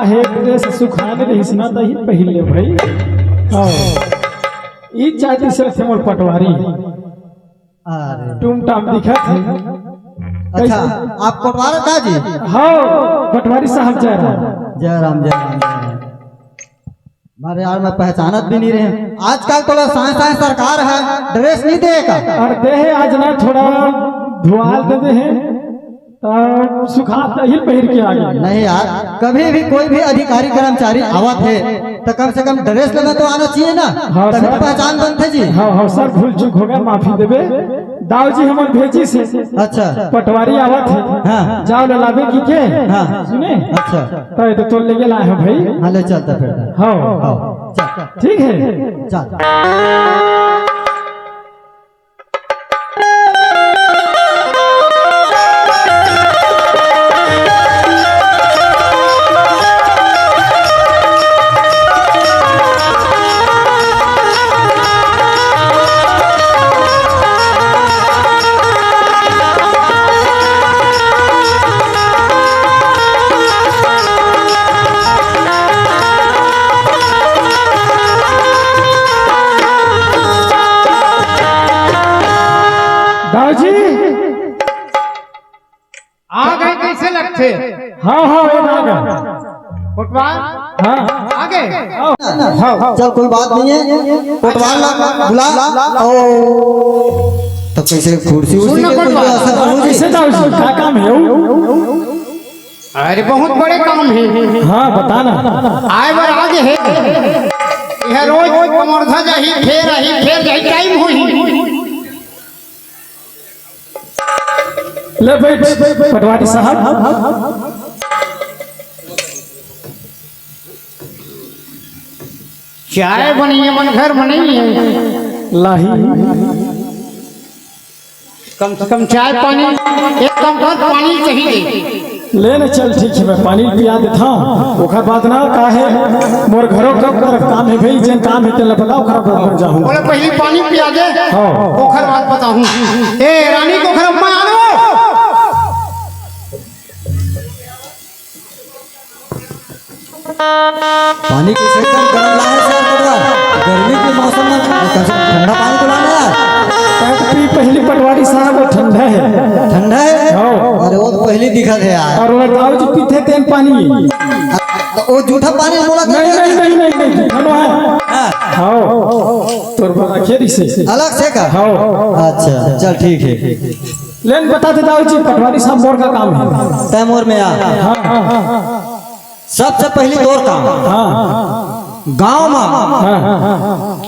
है ड्रेस सुखाने रही ना तो ही पहन ले भाई। हाँ ई चाहती से थे मोर पटवारी अरे टूम टाम दिखा थे। अच्छा आप कोटवार का जी? हाँ पटवारी साहब जय राम जय राम जय राम जय राम। हमारे यार मैं पहचानत भी नहीं रहे। आजकल तो साए सरकार है, ड्रेस नहीं देगा और दे है आज ना थोड़ा धुआल दे दे है तो सुखा ही पहन के आगे। नहीं यार, कभी भी कोई भी अधिकारी कर्मचारी आवा थे तो कम से कम ड्रेस लेना तो आना चाहिए ना। हाँ, तभी तो पहचान बनते जी। हाँ हाँ सर भूल चूक हो गया, माफी देवे। दाऊ जी हमारे भेजी से अच्छा पटवारी आवा थे। हाँ जाओ लावे की के हाँ सुने। अच्छा तो ले गेला है भाई। हाँ ले चलता फिर। हाँ हाँ चल ठीक है चल। दाऊजी आ गए कैसे लगते? हाँ हाँ एक आ गया। कोटवार हाँ आ गए। चल कोई बात नहीं है, कोटवार ला बुला तो कैसे कुर्सी उर्सी के कोई असर हो जी। कैसे दाऊजी क्या काम है? अरे बहुत बड़े काम है। हाँ बताना। आए बार आगे है यह रोज कमरधा जाही फेर जाही टाइम होई। ले बैठ पटवारी साहब। चाय बनी है, मन घर बनी है। लाही कम से कम चाय पानी एक कम कर, पानी चाहिए। ले न चल ठीक है, मैं पानी पिया देता हूँ। ओखर बाद ना का है मोर घरों का काम है भाई, जन काम है तेला बताओ खरा कर जाऊँ। बोले पहले पानी पिया दे, हाँ। ओखर बात बताऊँ। ए रानी को घर में आनो। पानी कैसे कम गर्म लाए सर पटवार? गर्मी के मौसम में कम से कम ठंडा पानी तो लाना यार। पी पहली पटवारी साहब वो ठंडा है। ठंडा है? हाँ। अरे वो तो पहली दिखा थे यार। और वो दाऊ जी पीते तेल पानी। तो वो जूठा पानी बोला था नहीं ठंडा है। हाँ। हाँ तोर बड़ा खेरी से अलग से का? हाँ। अच्छा चल ठीक है। लेन बताते दाऊ जी पटवारी साहब मोर का काम है। तैमूर में आ हाँ सबसे पहली तोर काम गांव में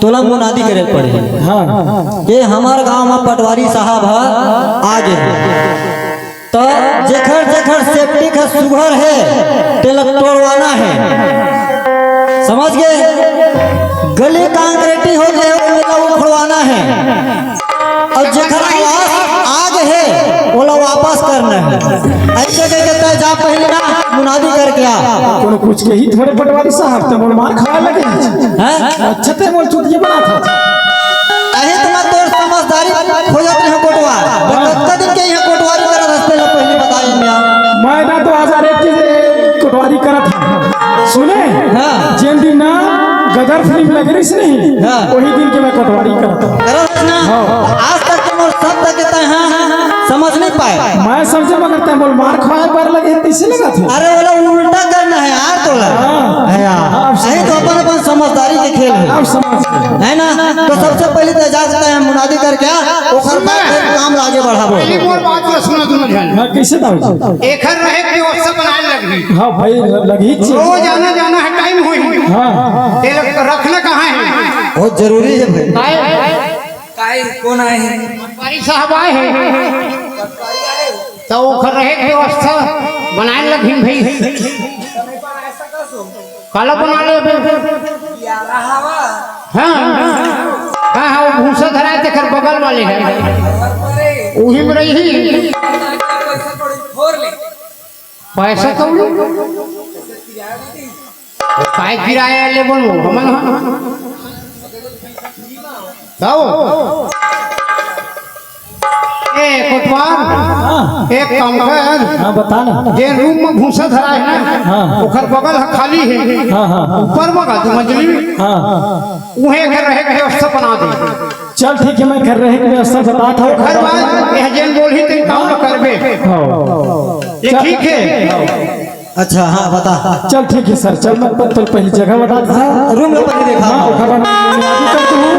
तोला मुनादी करे पड़े हाँ ये हमार गांव में पटवारी साहब है आगे तो जेखर जेखर सेफ्टी का सुघर है तेल तोड़वाना है समझ गए। गली कांक्रीटी हो गए वो उखड़वाना है और जेखर आवाज आगे है वो वापस करना है। ऐसे कहते जा पहले ना मुनादी करके आ कोनो कुछ के ही थोड़े पटवारी साहब तो मोर मार खाए लगे हैं? अच्छा ते मोर चुतिया बना था। अहे तुम तोर समझदारी हो जाते हैं कोटवार कत्ता दिन के यहाँ कोटवारी करत हस्ते ला पहले बताई मैं ना तो हजार एक के कोटवारी करत था सुने। हाँ। जिन दिन ना गदर फिल्म लग रही नहीं हाँ। वही दिन के मैं कोटवारी करता करत ना आज तक तुम और सब तक कहते हैं समझ नहीं पाए। मैं समझे मगर ते मोर मार खाए पर लगे तीसरे लगा थे। अरे बोला उल्टा करना है यार तोला है यार अहे तो अपन अपन समझदारी के खेल है अब समझ गए। है ना। तो सबसे पहले तो जा सकते हैं मुनादी करके आ ओकर बाद फिर काम आगे बढ़ाबो। पहली मोर बात को सुनो तुम जान मैं कैसे दाऊ जी एखर रहे के व्यवस्था बनाए लगी हाँ भाई लगी रोज आना जाना है टाइम होई हाँ तेल रखना कहाँ है बहुत जरूरी है भाई। काहे कौन आए हैं? पटवारी साहब आए हैं तो ओखर रहे के व्यवस्था बनाए लगी भाई काला बना ले हाँ हाँ हाँ वो भूसा धरा है तेखर बगल वाले है वही में रही पैसा तो काय किराया ले बोलो हमन जाओ ए कोटवार एक काम कर हाँ बता ना जे रूम में भूसा धरा है ना हाँ। ओखर बगल है खाली है हाँ हाँ ऊपर में का मंजली हाँ उहे घर रहे के व्यवस्था बना दे। चल ठीक है मैं घर रहे की व्यवस्था बता था घर बाद यह जेन बोली ते काम न करबे ये ठीक है। अच्छा हाँ बता चल ठीक है सर चल मैं तो पहली जगह बता था रूम में पहले देखा हाँ घर बुनियादी करता हूँ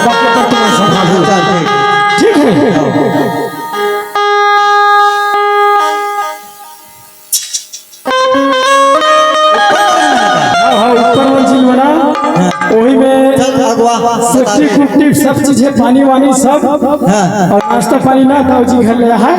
बाकी करता हूँ संभालू ठीक है। हाँ ऊपर मंजिल बना वही में चल अगवा सेफ्टी कुफ्टी सब चीज है पानी वानी सब हाँ। और नाश्ता पानी ना दाऊ जी घर ले है हाँ।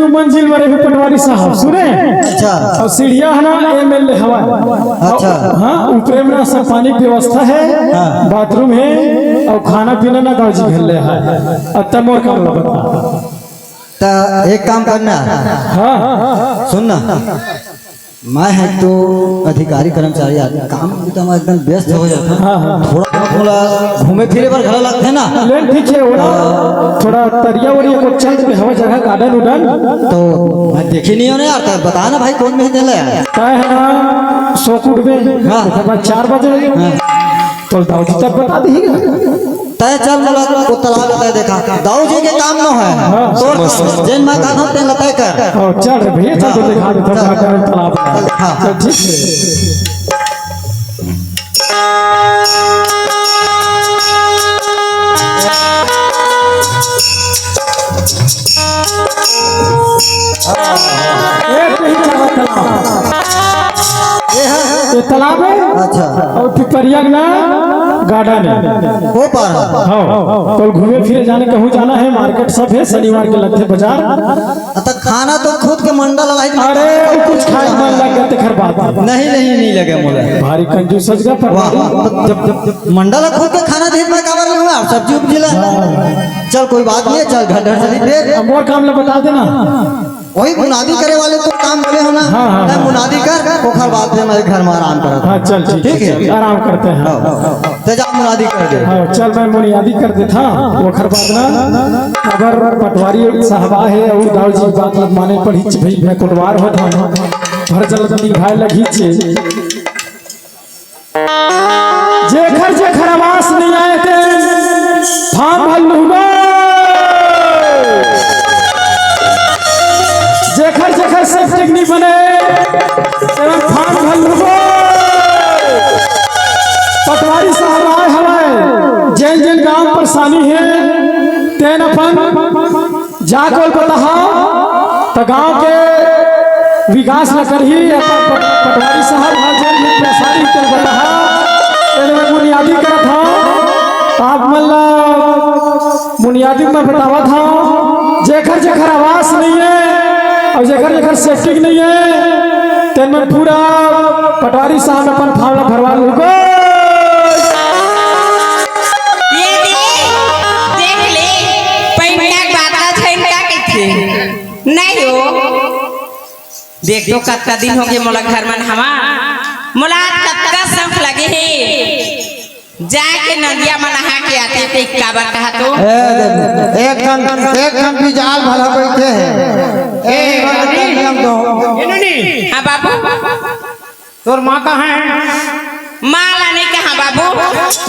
मंजिल में रहे पटवारी साहब सुने। अच्छा और सीढ़िया है ना एमएलए हवा अच्छा हाँ ऊपर में सब पानी की व्यवस्था है हाँ। बाथरूम है और खाना पीना ना दाऊ जी घर ले है अब तब मोर काम लगा तो एक काम करना हाँ सुन ना मैं है तो अधिकारी कर्मचारी आदमी काम में तो मैं एकदम व्यस्त हो जाता हाँ। थोड़ा थोड़ा घूमे फिरे पर घर लगते ना लेन ठीक है वो थोड़ा तरिया वरिया को चल के हवा जगह गार्डन उडन तो मैं देखी नहीं हो ना यार तो बता ना भाई कौन में चले तय है ना सोकुट में हाँ। उसके बाद 4 बजे तो दाऊ जी तब बता देगा तय चल मला को तालाब लता देखा दाऊ जी के काम न है तो जेन मैं कहा तेन लता कर और चल रे भैया चल तो दिखा दे तो चल। तालाब हाँ। चल ठीक है तालाब है अच्छा और पिपरिया ना गार्डन है। हो पा रहा हाँ तो घूमे फिरे जाने कहूँ जाना है, मार्केट सब है, शनिवार के लगते बाजार। तो खाना तो खुद के मंडल लाई अरे कुछ खाए मन लग गया तेखर बात है। नहीं लगे मोला भारी कंजूस सज गया वाह पर जब मंडल खुद के खाना देख में काबर नहीं हुआ सब्जी उपजी ला चल कोई बात नहीं है चल घर घर चली फिर अब और काम ले बता देना। वही मुनादी करे वाले तो काम बोले हो ना हाँ। मुनादी कर पोखर बाद में हमारे घर में आराम करा हाँ चल ठीक है आराम करते हैं। तो जा मुनादी कर दे हाँ चल मैं बुनियादी कर देता वो खरबाद ना अगर पटवारी साहबा है और दाऊ जी बात लग माने पड़ी भाई मैं कोटवार हो था भर जल्दी भाई लगी छे जेखर आवास नहीं आए थे फार्म हल्लुगा जेखर सेफ्टिक नहीं बने फार्म हल्लुगा पटवारी साहब आए हवाए जैन जैन गांव परेशानी है तेन अपन जाकर बता तो गांव के विकास न करही पटवारी साहब जैन जैन परेशानी तेन बता तेन बुनियादी करत था आप मतलब बुनियादी में बतावा था जेखर आवास नहीं है और जेखर सेफ्टिक नहीं है तेन में पूरा पटवारी साहब अपन फावड़ा भरवा लूंगा। नहीं हो देख तो कत्ता दिन हो गए मोला घर में हवा मोला कत्ता संख लगे है जाके नदिया में नहा के आते थे काबर कहा तो एक भी जाल भला बैठे हैं नियम दो हाँ बाबू तोर माँ कहाँ है? माला नहीं कहा बाबू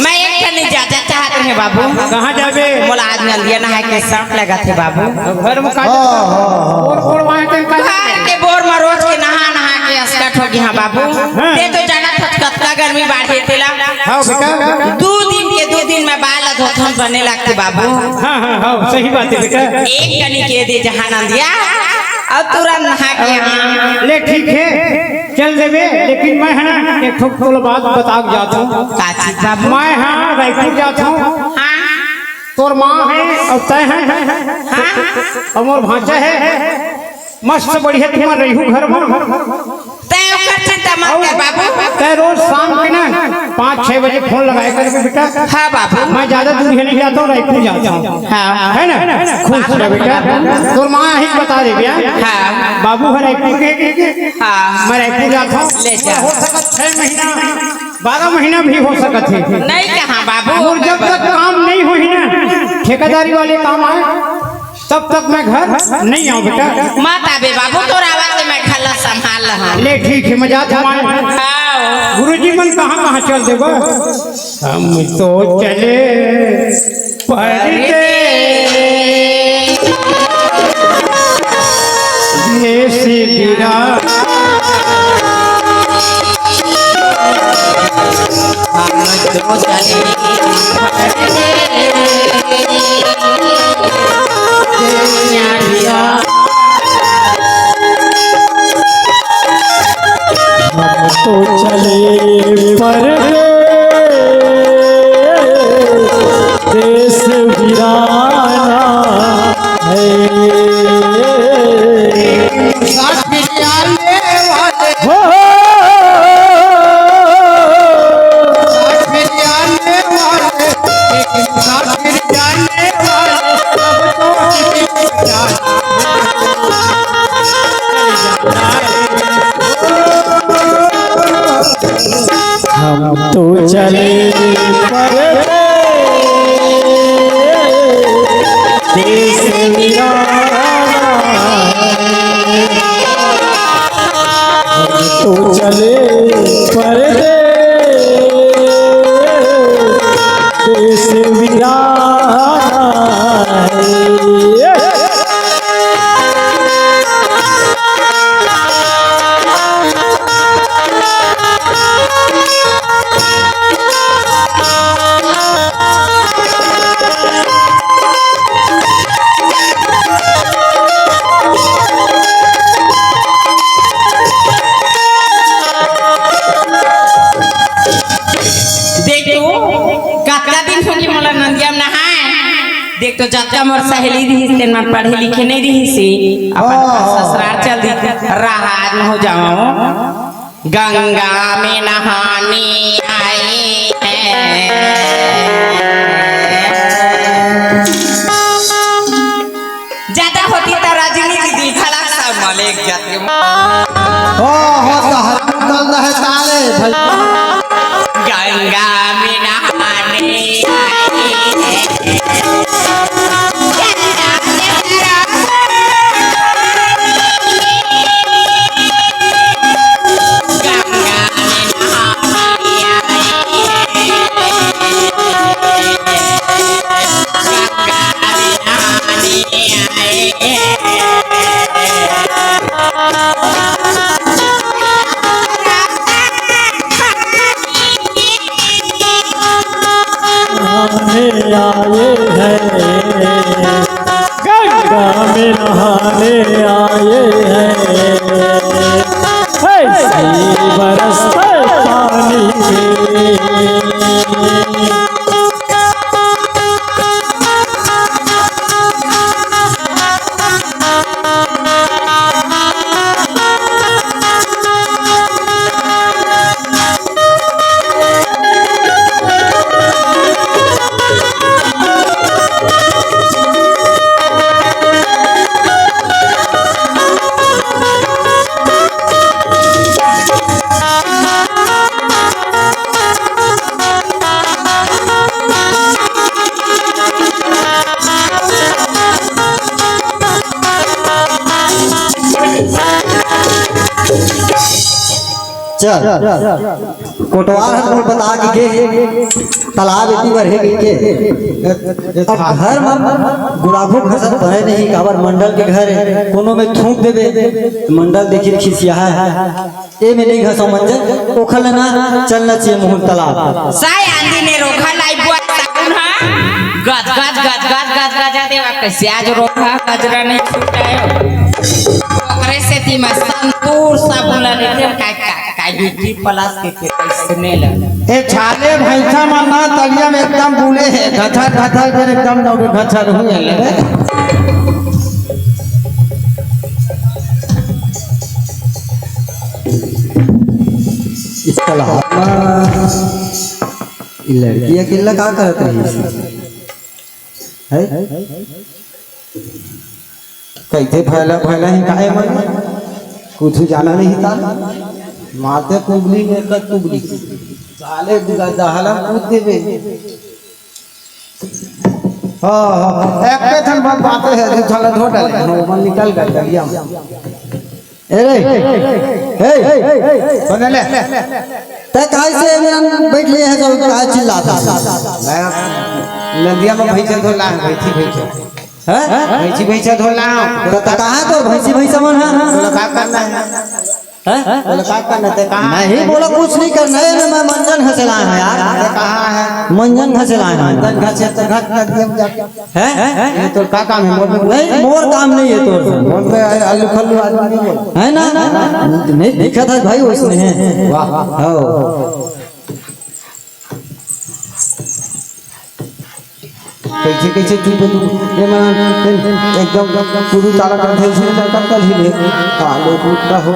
मैं एक करने जाना चाहते हैं बाबू। कहाँ जाबे? मोला आज नदिया नहा के सांप लगा थे बाबू। घर में घर के बोर में रोज के नहा के अस्कट हो गया बाबू। ते तो जाना था कत्ता गर्मी बाढ़े तेला दो दिन में बाल धोथन बने लगते बाबू। हाँ सही बात है बेटा। एक कनी के दे जहाँ नदिया और तुरंत नहा के ले ठीक है चल देवे लेकिन मैं है ना एक ठोक बात बता जाता हूँ। मैं हाँ रायपुर जाता हूँ तोर माँ है और तय है और मोर भांचा है मस्त बढ़िया तुम्हार रही हूँ घर में तय रोज शाम के ना 5-6 बजे फोन लगाए कर बेटा। हाँ बाबू मैं ज्यादा दूर नहीं जाता हूँ रायपुर जाता हूँ है ना खुश रह बेटा। तोर माँ ही बता दे भैया बाबू है रायपुर के मैं रायपुर जाता हूँ हो सकता 6 महीना 12 महीना भी हो सकत है नहीं कहा बाबू। और जब तक काम नहीं हो ना ठेकेदारी वाले काम आए तब तक मैं घर नहीं आऊँ बेटा। मत आबे बाबू तोरा आवाज मैं खला संभाल रहा। ले ठीक है मजा गुरुजी मन कहाँ चल देगो? हम तो चले परदेस गिरा तो चले परदेस देश वीराना हम तो चले परदेस देश वीराना हम तो चले परदेस देश वीराना तो कतका दिन होगी मोला नदिया में नहाए देख तो जत्ता मोर सहेली रही तेन मन पढ़े लिखे नहीं रही से अपन ससुराल चल दी राहत न हो जाओ गंगा में नहाने आए ज्यादा होती तो रजनी दीदी खड़ा सब मलेक जाते हो चलता है ताले गंगा में नहाने नहाने आए हैं ऐसे बरसते पानी में चल कोटवार हमको बता के तालाब इतनी बार है के अब घर में गुड़ाखो खसत भरे नहीं काबर मंडल के घर कोनो में थूक देबे मंडल देखिए खिसिया है ए में नहीं घसो मंजन ओखल ना चलना चाहिए मुहूर्त तालाब साय आंधी ने रोखा लाई बुआ साबुन हा गज गज गज गज गज गज देवा कैसे आज रोखा गजरा नहीं छूटायो ओकरे से ती में संतूर साबुन ला देते काय ब्यूटी प्लस के कैसे ले ए छाले भैंसा माना तलिया में एकदम बुले है घथर घथर कर एकदम नौके घथर हुए ले इस तालाब में लड़की अकेला का करत रही है कैसे फैला फैला ही काहे मन कुछ जाना नहीं था माते कुबली में का कुबली साले दहला कूद देवे हां एक पे थन बात बातें है जो चला ढोटल मन निकल गया दरिया में ए रे बनले ते काहे से बैठ लिए है सब का चिल्लाता नदिया में भैंसा धोला भैंसी भैंसा है भैंसा धोला तो कहां तो भैंसी भैंसा मन है का करना है का करना ते कहां नहीं बोला कुछ नहीं करना है मैं मंजन हंसला है यार कहां है मंजन हंसला है मंजन घसे तो घट नदिया में जाके है ये तो का काम है मोर में नहीं मोर काम नहीं है तो मोर में आलू खल्लू आदमी नहीं बोल है ना नहीं देखा था भाई उसने है वाह हो कैसे कैसे चुप ये मन एकदम शुरू ताला कर थे इसमें कर ही ले कालो टूटता हो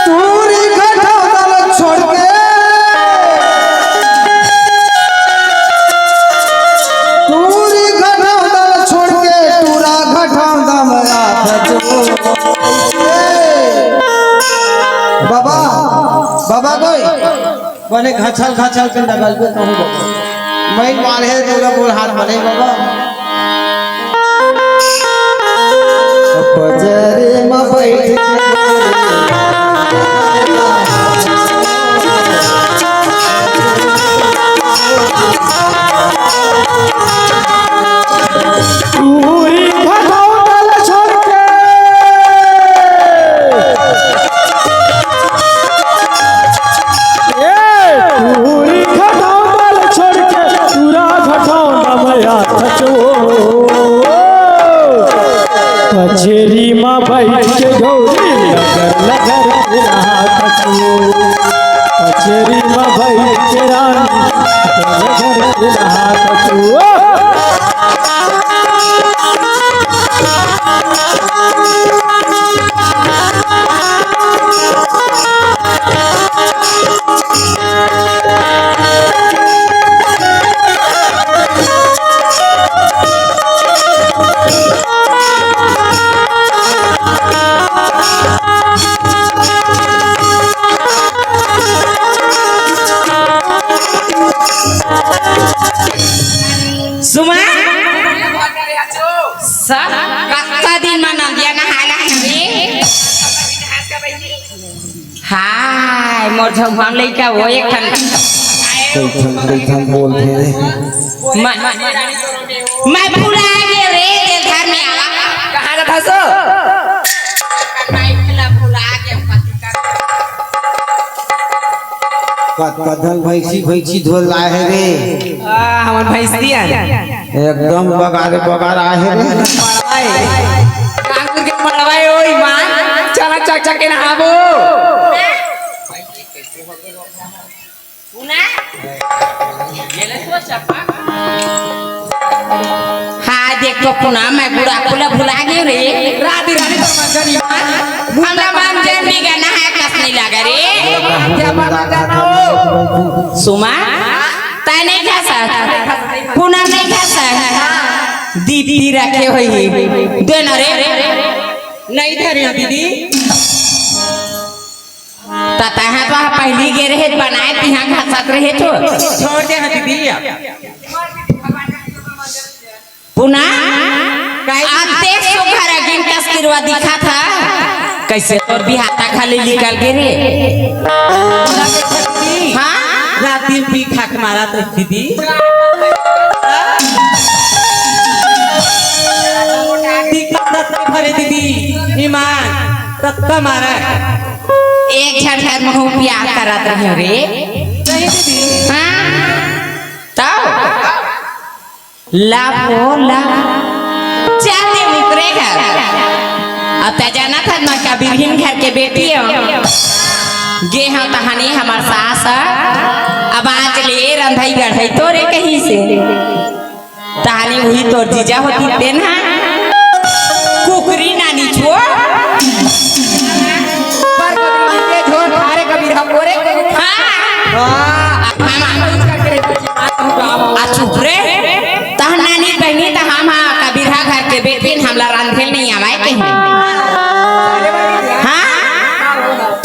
पूरी घटोदल छोड़ के पूरी घटोदल छोड़ के पूरा घटोदल मया बाबा बाबा कोई बने घचल घचल के लगल पे कहूं मैं मारे तोरा बोल हाथ बने बाबा पजरे में बैठ पूरी घटोदल छोड़ के पूरी घटोदल छोड़ के पूरा घटोदल मया खचो कचेरी माँ बैठ के गौरी लगर लगर रहा तू कचेरी में बैठ के रानी लगर लगर रहा तू सुमा सब कत्ता दिन में नदिया नहाला है हाय मोर झम लइका वो एक खन मैं भूला गए रे दिल घर में आ कहां रखा सो मैं खला भूला गए कदल भैंसी धोल लाए है रे हमर भैंसिया एकदम बगार आए है रे कांकुर के मड़वाए ओई मां चला चक चक के नहाबो उना ये ले तो चपा हां देख तो पुना मैं बुढ़ा कुला भुला गए रे राधी रानी तो मगनी मां हमरा मान जे निगा नहा कस नहीं लगा रे क्या मामा जाना हो सुमा तय नहीं खा पुना नहीं खा दीदी रखे हुई देना रे नहीं धरी दीदी तता है तो पहली गे रहे बनाए तिहां घासत रहे तो छोड़ दे दीदी पुना आते सुखर अगिन तस्वीरवा दिखा था कैसे तोर भी हाथा खाली निकल गे रे हां रात दिन पी खाक मारा तो दीदी भरे दीदी ईमान तत्ता मारा एक झटझट में हूं प्यार करत रहे रे नहीं दीदी हां तो लाभो लाभ चाहते निकरे घर अब ते जाना था ना का बिरहिन घर के बेटी हो गे हम तहानी हमार सास अब आज ले रंधाई गढ़ई तोरे कहीं से तहानी हुई तोर जीजा होती तेना कुकरी नानी छो पर कभी के झोर थारे कबीर हम बोरे चुप रे तह नानी बहनी त हम कबीरा घर के बेटी हमला रांधेल नहीं आवाए कहीं हाँ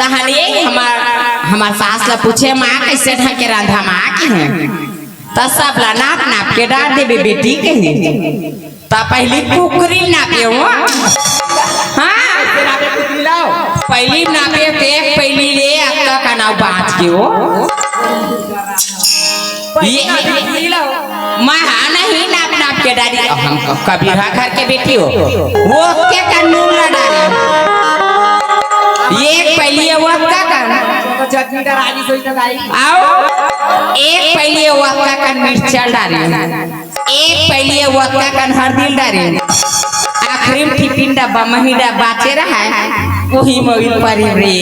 तहनी हमार सास ला पूछे माँ कैसे ढंग के रांधा माँ के त सब ला नाप नाप के डाल देबे बेटी कहीं त पहली कुकरी नापे हो हाँ पहली नापे ते पहली ले अक्का का नाव बाँच के हो ये महा नहीं नाप नाप के डाली हम कबीरा घर के बेटी हो वो के कानून ला डाली एक पहली वो का कर चटनी डरानी सोई तो गाई आओ एक पहली वो का कर मिर्चा डाली एक पहली वो का कर हल्दी डाली आखिरी में टिफिन डब्बा महीना बाचे रहा है वही मोबाइल पर रे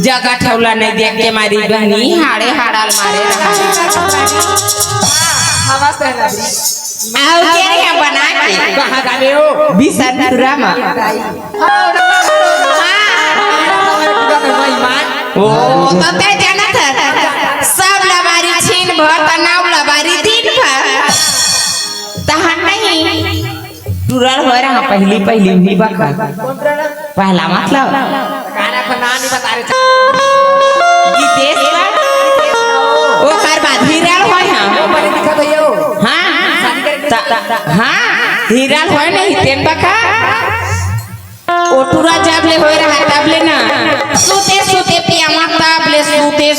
जगह ठौला नहीं देख के मारी बहनी हाड़े हाड़ाल मारे रहा हवा पहला आओ क्या है बना के कहां गाले हो बिसरपुरा में ओ तो ते जाना था सब लबारी छीन भर तनाव लबारी दिन भर तहन नहीं टूरल हो रहा पहली भी बका पहला मतलब गाना का नाम नहीं बता रहे गीतेश ओ कर बाद हीराल होय हम बड़े दिखा भैया हां हां हीराल होय नहीं तेन बका ओटुरा जब ले होय रहा तब ले ना सूते सूते पिया मत तब ले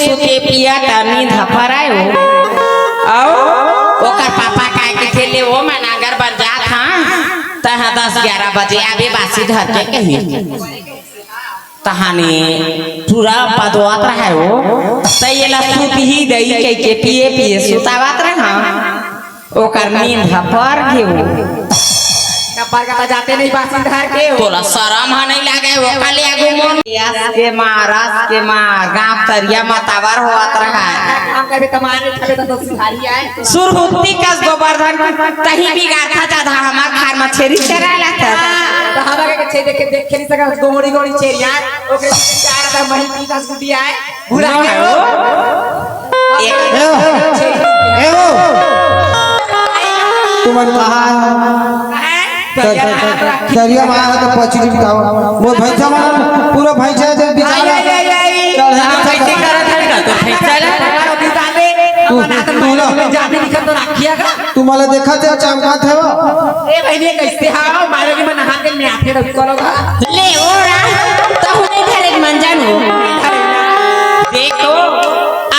सूते पिया टानी धफरायो आओ ओकर पापा काय के खेले वो मनागर बन जात हां तहा 10-11 बजे आबे बासी धर के कही तहानी पूरा पदवात रहा है वो तैला सूत ही दई के पिए सुतावत रहा ओकर नींद पर घेऊ कपर का जाते नहीं बासी घर के तोला शरम ह नहीं लागे वो काले घुमन रस के मार गांव तरिया मतावर होत रहा हम कभी तुम्हारे छबे तो सिखारी आए सुरहुती कस गोवर्धन कहीं भी गाथा जाधा हमार खार में छेरी चराला था तो हम के छे देख नहीं सका गोमड़ी गोड़ी छेरिया ओकरे चार का मही की दस गुटी आए भूला गए ए तुम्हारे कहा सरिया मारा तो पछली बताओ वो भैंसा मारा पूरा भैंसा दे तुम्हाला देखा थे चमकात है ए बहनी कैसे हां मारे के मन हाथ में आके रख करोगा ले ओरा तो हुने घरे मन जानू देखो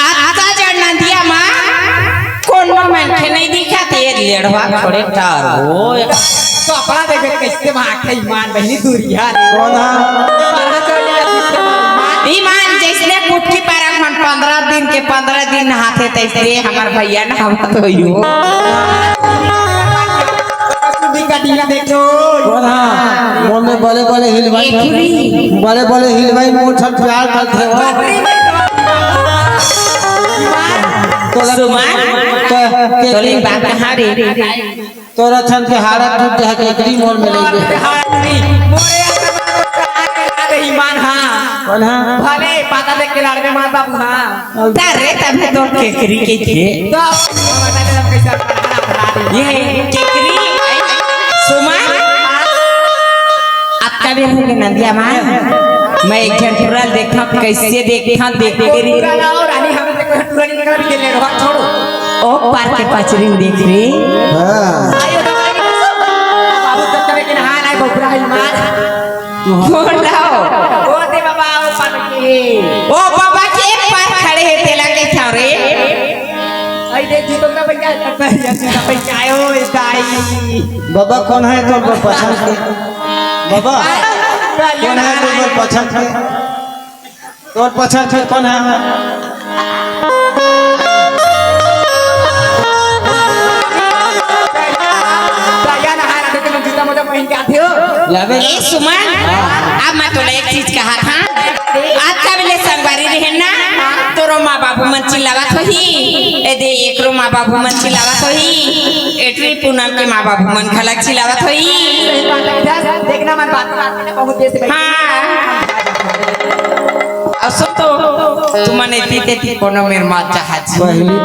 आता जड़ना दिया मां कोनो मन के नहीं दिखा ते लेड़वा थोड़े टार हो तो अपना देख कैसे माखे ईमान बहनी दूरिया कौन ईमान जैसे कुटकी पारा मन 15 दिन के 15 दिन हाथे तैसे हमार भैया ना हम तो यो दिखा देखो कौन मन में बड़े बड़े हिलवाई मोछ प्यार करते हो तोरी बात कहां रे तोरा छन के हारा टूट है एकरी मोर में नहीं अरे ईमान हां कौन है भले पता देख के लड़ने मां बाबू हां तारे तब तो केकरी के थे तो कैसा ये केकरी सुमा आपका भी है नंदिया मां मैं एक घंटा देखा कैसे देखा देख केकरी रानी हमें देखो टुरानी निकल भी ले रहा छोड़ो ओ पार के पाचरी देख रे आयो बाबू तक करे कि नहा लाए बकरा ईमान छोड़ लाओ ओ दे बाबा ओ पार के ओ बाबा के पार खड़े है तेला के छारे आई देख जी तो का भैया का भैया आयो ए दाई बाबा कौन है तो पसंद के बाबा कौन है तो पसंद के तोर पसंद है कौन है ए सुमन अब मैं तोला एक चीज कहा था आज का बेले संगवारी रहे ना तोरो माँ बाबू मन चिल्लावत होही ए दे एकरो माँ बाबू मन चिल्लावत होही एटरी पूनम के माँ बाबू मन खलक चिल्लावत होही देखना मन बात में बहुत देर से हाँ असो तो तुमने तीते कोनो मेर माँ चाहत पहली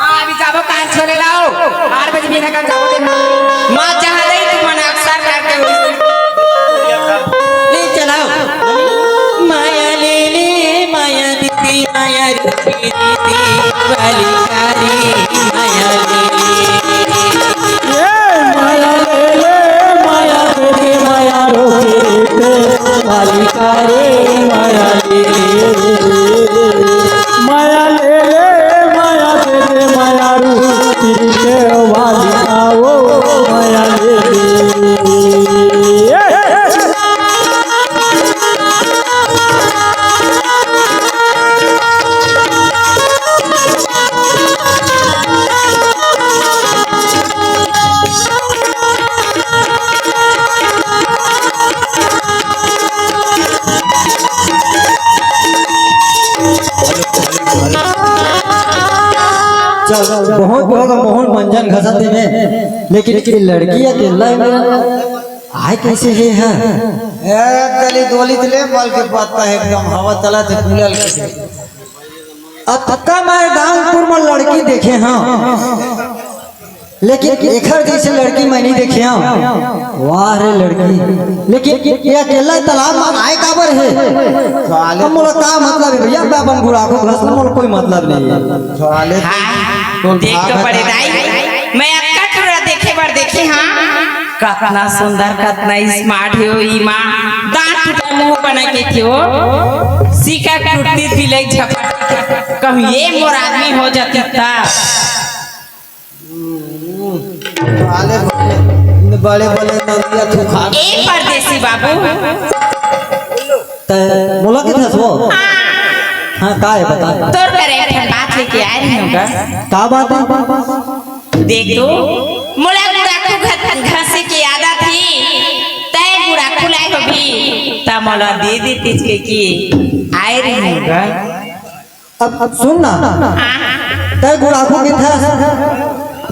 हां अभी जाबो कान छोड़े लाओ 8 बजे बिना का जाबो दे माँ चाह रही तुमने अक्सर करके ले चलाओ माया ले माया दीदी माया दीदी वाली कारी माया माया दे दे माया रोके वाली कारे माया माया ले माया दे दे माया रोके वाली आओ माया बहुत मोहन मंजन घसते में लेकिन लड़की अकेला आए कैसे है गली गोली ले मल के पत्ता है एकदम हवा तला से फूलल के अतका मैं दानपुर में लड़की देखे हाँ लेकिन एकर जैसे लड़की मैं नहीं देखे हाँ वाह रे लड़की लेकिन ये अकेला तालाब में आए काबर है हम मोला का मतलब है भैया मैं अपन बुढ़ा को घसना मोला कोई मतलब नहीं है साले देख तो पड़े दाई मैं अक्का टुरा देखे बार देखे हाँ कितना सुंदर कितना स्मार्ट हो ई माँ दांत टूटा मुंह बना के थियो सीका टूटती दिले झपट कहूँ ये मोर आदमी हो जाती था साले बड़े बड़े नदिया तू खा ए परदेसी बाबू मोला के धसबो हाँ का है बता। तोर करे एक बात लेके आ रही हूँ का बात है? देख तो मोला गुड़ाखू घसे की आदत थी तय गुड़ाखू लाए हो भी ता मोला दे देती के आए रही हूँ अब सुन ना तय गुड़ाखू की था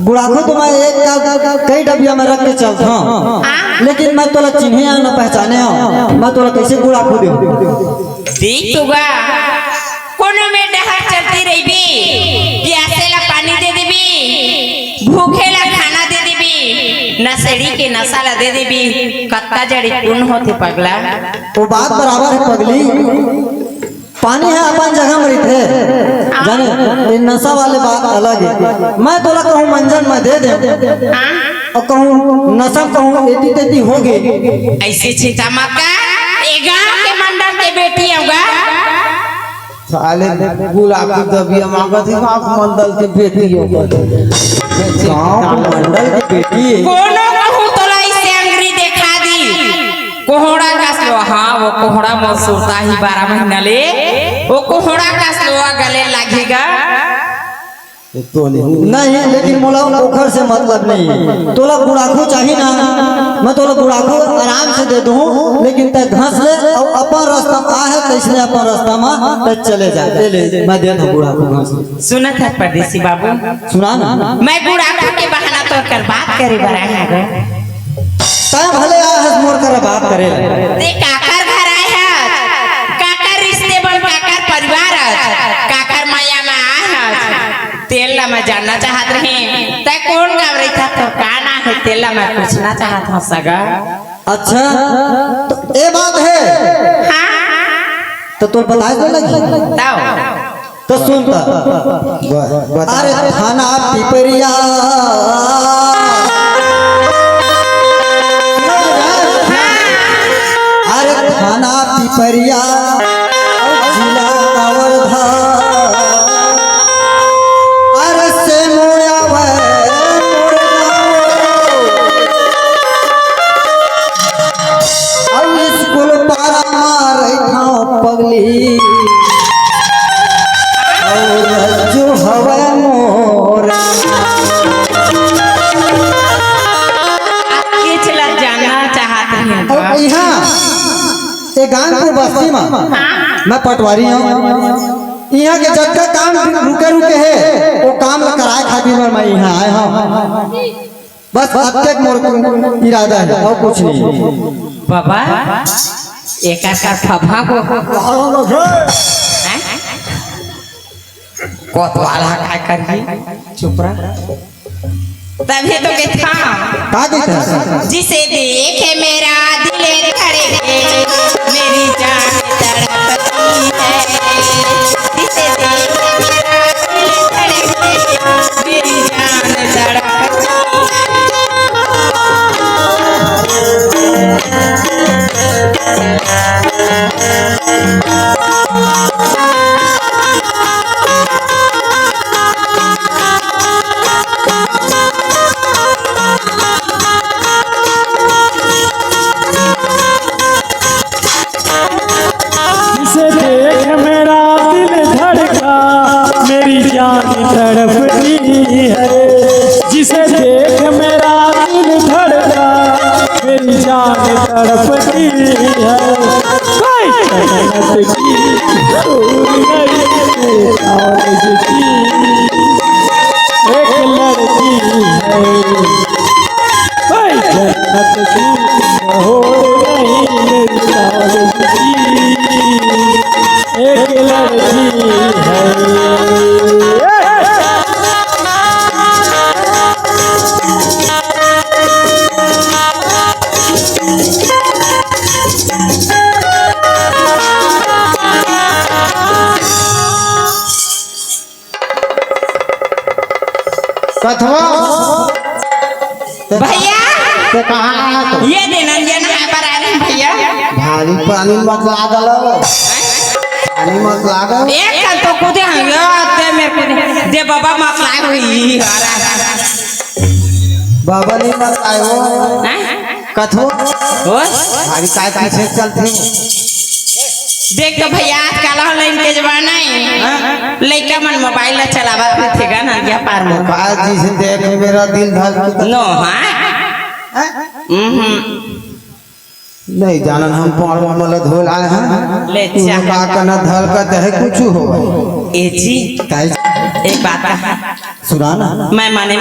गुड़ाखू तो मैं एक कई डबिया में रख के चलता हूँ लेकिन मैं तोला चिन्हे न पहचाने हूँ मैं तोला कैसे गुड़ाखू दे देख तो गा कोनो में डहर चलती रही भी प्यासे ला पानी दे देबी भूखे ला खाना दे देबी नशेड़ी के नशा ला दे देबी कत्ता जड़ी कौन होते पगला वो बात बराबर है पगली पानी है अपन जगह में थे जाने ये नशा वाले बात अलग है मैं तोला कहूँ मंजन में दे दे और कहूँ नशा कहूँ एती तेती हो गई ऐसे छिटा मक्का ए गांव के मंडल के बेटी होगा साले गुलाबी दबिया मांगा थी आप मंडल के बेटी हो गाँव मंडल की बेटी कोनो कहूँ तोला इसे अंग्री देखा दी कोहड़ा का स्लो हाँ वो कोहड़ा मसूरता ही 12 महीना ले वो कोहड़ा का स्लोआ गले लगेगा तो नहीं लेकिन मोला पोखर से मतलब नहीं तोला गुड़ाखू चाहिए ना मैं तोला गुड़ाखू आराम से दे दूँ लेकिन ते घस ले और अपन रास्ता आ है तो इसलिए अपन रास्ता में ते चले जा ले मैं दे दूँ गुड़ाखू घस सुना था परदेसी बाबू सुना ना मैं गुड़ाखू के बहाना तोड़ कर बात करे बरा है तय भले आ हस मोर कर बात करे ते काकर घर आए है काकर रिश्ते बन काकर परिवार काकर माया में आए है तेला मैं जानना चाहत रही तय कौन गाँव रही था तो काना है तेला मैं पूछना चाहत हूँ सगा अच्छा तो ये बात है हाँ तो तू बताए तो लगी ताओ तो सुन अरे थाना पिपरिया अरे थाना पिपरिया जिला कवर्धा अरे से मोया अब स्कूल पारा मारे पगली और जो हवा मोरा ये चला जानना चाहत रही और हूँ यहाँ ये गानपुर बस्ती में मैं पटवारी हूँ यहाँ के जब का काम रुके रुके है वो काम कराए खातिर मैं यहाँ आया हूँ बस अब तक मोर इरादा है और कुछ नहीं बाबा एक फफा को कोतवाला क्या करिए चुप रहा तभी तो कहता का कहता है जिसे देखे मेरा दिल धड़के मेरी जान तड़पती है जिसे देखे मेरा दिल धड़के मेरी जान तड़पती जिसे देख मेरा दिल धड़का मेरी जान तड़पती है जिसे देख मेरा दिल धड़का मेरी जान तड़पती है कोई जन्नत की दूर नहीं ताज़गी एक लड़की है कोई जन्नत की दूर नहीं मेरी ताज़गी एक लड़की है कथवा भैया ते कहाँ आया तो ये निरंजन है पर आ रहे भैया भारी पानी मत लागल पानी मत लागल एक कल तो कूदे हैं दे मेरे को दे बाबा मत लाए हुई बाबा नहीं मत आयो कथो बस भारी काय पीछे चलते देख तो भैया आजकल ऑनलाइन के जमाना है लड़का मन मोबाइल ला चलावत रहतेगा ना क्या पार में बाजी से देख मेरा दिल धड़क नो हाँ नहीं जानन हम पौड़वा में धोल आए हैं ले तू जा का कना धड़कत है कुछ हो ए जी काई एक बात कहा सुना ना मैं माने